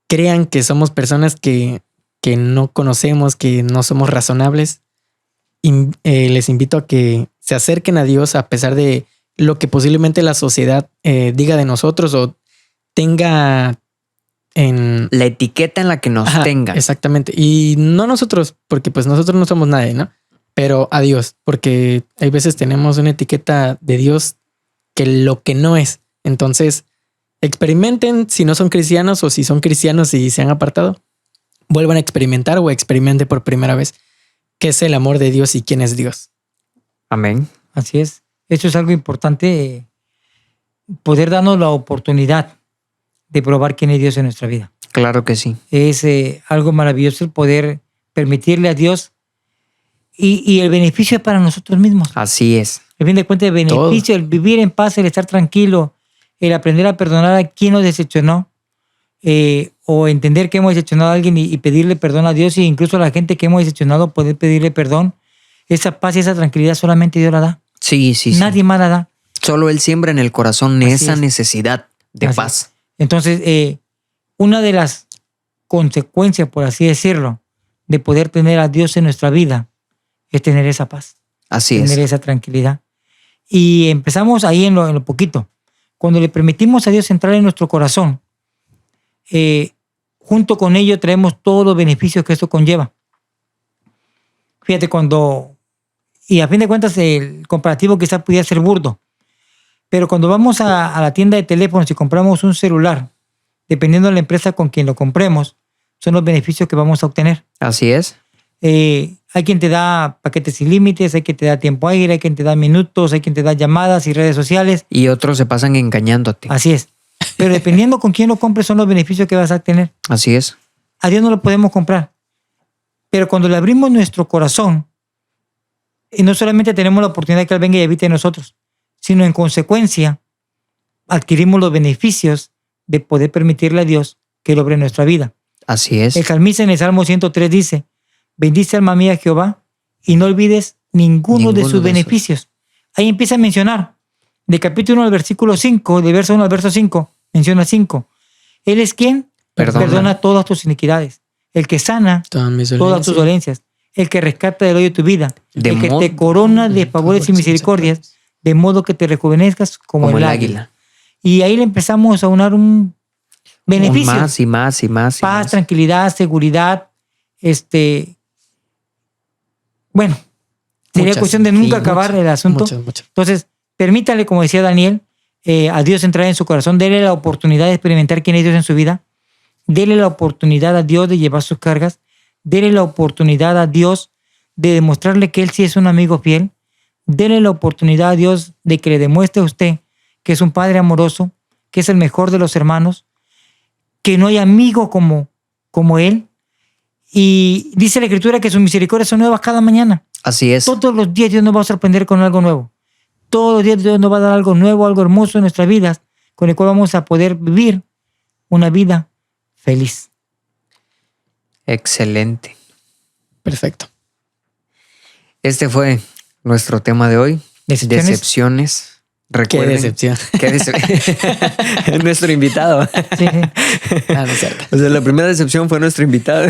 crean que somos personas que no conocemos, que no somos razonables. Les invito a que se acerquen a Dios a pesar de lo que posiblemente la sociedad diga de nosotros o tenga en La etiqueta en la que nos Ajá, tengan. exactamente. Y no nosotros, porque pues nosotros no somos nadie, ¿no? Pero a Dios, porque hay veces tenemos una etiqueta de Dios que lo que no es. Entonces, experimenten si no son cristianos o si son cristianos y se han apartado. Vuelvan a experimentar o experimente por primera vez qué es el amor de Dios y quién es Dios. Amén. Así es. Esto es algo importante, poder darnos la oportunidad de probar quién es Dios en nuestra vida. Claro que sí. Es algo maravilloso el poder permitirle a Dios y el beneficio es para nosotros mismos. Así es. Al fin de cuentas, el beneficio, el vivir en paz, el estar tranquilo, el aprender a perdonar a quien nos decepcionó, o entender que hemos decepcionado a alguien y pedirle perdón a Dios, e incluso a la gente que hemos decepcionado poder pedirle perdón. Esa paz y esa tranquilidad solamente Dios la da. Sí, sí, sí. Nadie más la da. Solo Él siembra en el corazón Así esa es. necesidad de Así paz. Entonces, una de las consecuencias, por así decirlo, de poder tener a Dios en nuestra vida es tener esa paz, Así tener es. esa tranquilidad. Y empezamos ahí en lo poquito. Cuando le permitimos a Dios entrar en nuestro corazón, junto con ello traemos todos los beneficios que esto conlleva. Fíjate, y a fin de cuentas el comparativo quizás pudiera ser burdo, pero cuando vamos a la tienda de teléfonos y compramos un celular, dependiendo de la empresa con quien lo compremos, son los beneficios que vamos a obtener. Así es. Hay quien te da paquetes sin límites, hay quien te da tiempo aire, hay quien te da minutos, hay quien te da llamadas y redes sociales. Y otros se pasan engañándote. Así es. Pero dependiendo con quién lo compres son los beneficios que vas a tener. Así es. A Dios no lo podemos comprar. Pero cuando le abrimos nuestro corazón, y no solamente tenemos la oportunidad de que Él venga y habite en nosotros, sino en consecuencia adquirimos los beneficios de poder permitirle a Dios que Él obre en nuestra vida. Así es. El salmista en el Salmo 103 dice: bendice alma mía Jehová y no olvides ninguno de sus beneficios. Ahí empieza a mencionar, de capítulo 1 al versículo 5, de verso 1 al verso 5, menciona 5. Él es quien perdona todas tus iniquidades, el que sana todas tus dolencias, el que rescata del hoyo de tu vida, el que te corona de favores y misericordias, de modo que te rejuvenezcas como el águila. Y ahí le empezamos a unar un beneficio. Más y más y más. Paz, más. tranquilidad, seguridad. Bueno, sería Muchas, cuestión de nunca acabar el asunto. Muchas. Entonces, permítale, como decía Daniel, a Dios entrar en su corazón. Dele la oportunidad de experimentar quién es Dios en su vida. Dele la oportunidad a Dios de llevar sus cargas. Dele la oportunidad a Dios de demostrarle que Él sí es un amigo fiel. Dele la oportunidad a Dios de que le demuestre a usted que es un padre amoroso, que es el mejor de los hermanos, que no hay amigo como Él. Y dice la Escritura que sus misericordias son nuevas cada mañana. Así es. Todos los días Dios nos va a sorprender con algo nuevo. Todos los días Dios nos va a dar algo nuevo, algo hermoso en nuestras vidas, con el cual vamos a poder vivir una vida feliz. Excelente. Perfecto. Este fue nuestro tema de hoy. ¿Decepciones? Decepciones. Qué Recuerden, decepción. Es nuestro invitado. Sí, sí. Ah, no es cierto. O sea, la primera decepción fue nuestro invitado.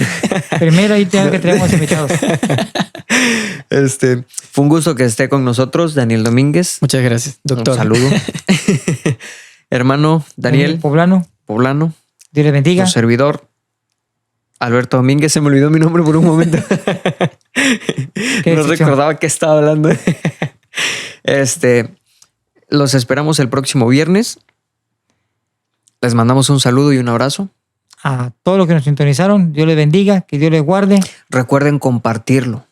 Primero ahí tengo que traemos invitados. Fue un gusto que esté con nosotros, Daniel Domínguez. Muchas gracias, doctor. Un saludo. Hermano Daniel Poblano, Poblano, Dios les bendiga. tu servidor, Alberto Domínguez. Se me olvidó mi nombre por un momento. Qué No decepción. recordaba que estaba hablando. Los esperamos el próximo viernes. Les mandamos un saludo y un abrazo. A todos los que nos sintonizaron, Dios les bendiga, que Dios les guarde. Recuerden compartirlo.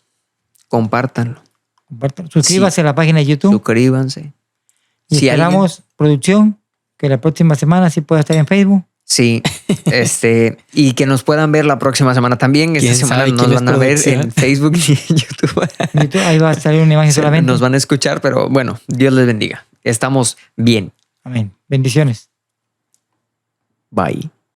Compártanlo. Compartan. Suscríbase a la página de YouTube. Suscríbanse. Y Si esperamos, producción, que la próxima semana sí pueda estar en Facebook. Sí, y que nos puedan ver la próxima semana también. Esta ¿Quién semana sabe nos quién es van a ver producción? en Facebook y en YouTube. En YouTube, ahí va a salir una imagen solamente. Nos van a escuchar, pero bueno, Dios les bendiga. Estamos bien. Amén. Bendiciones. Bye.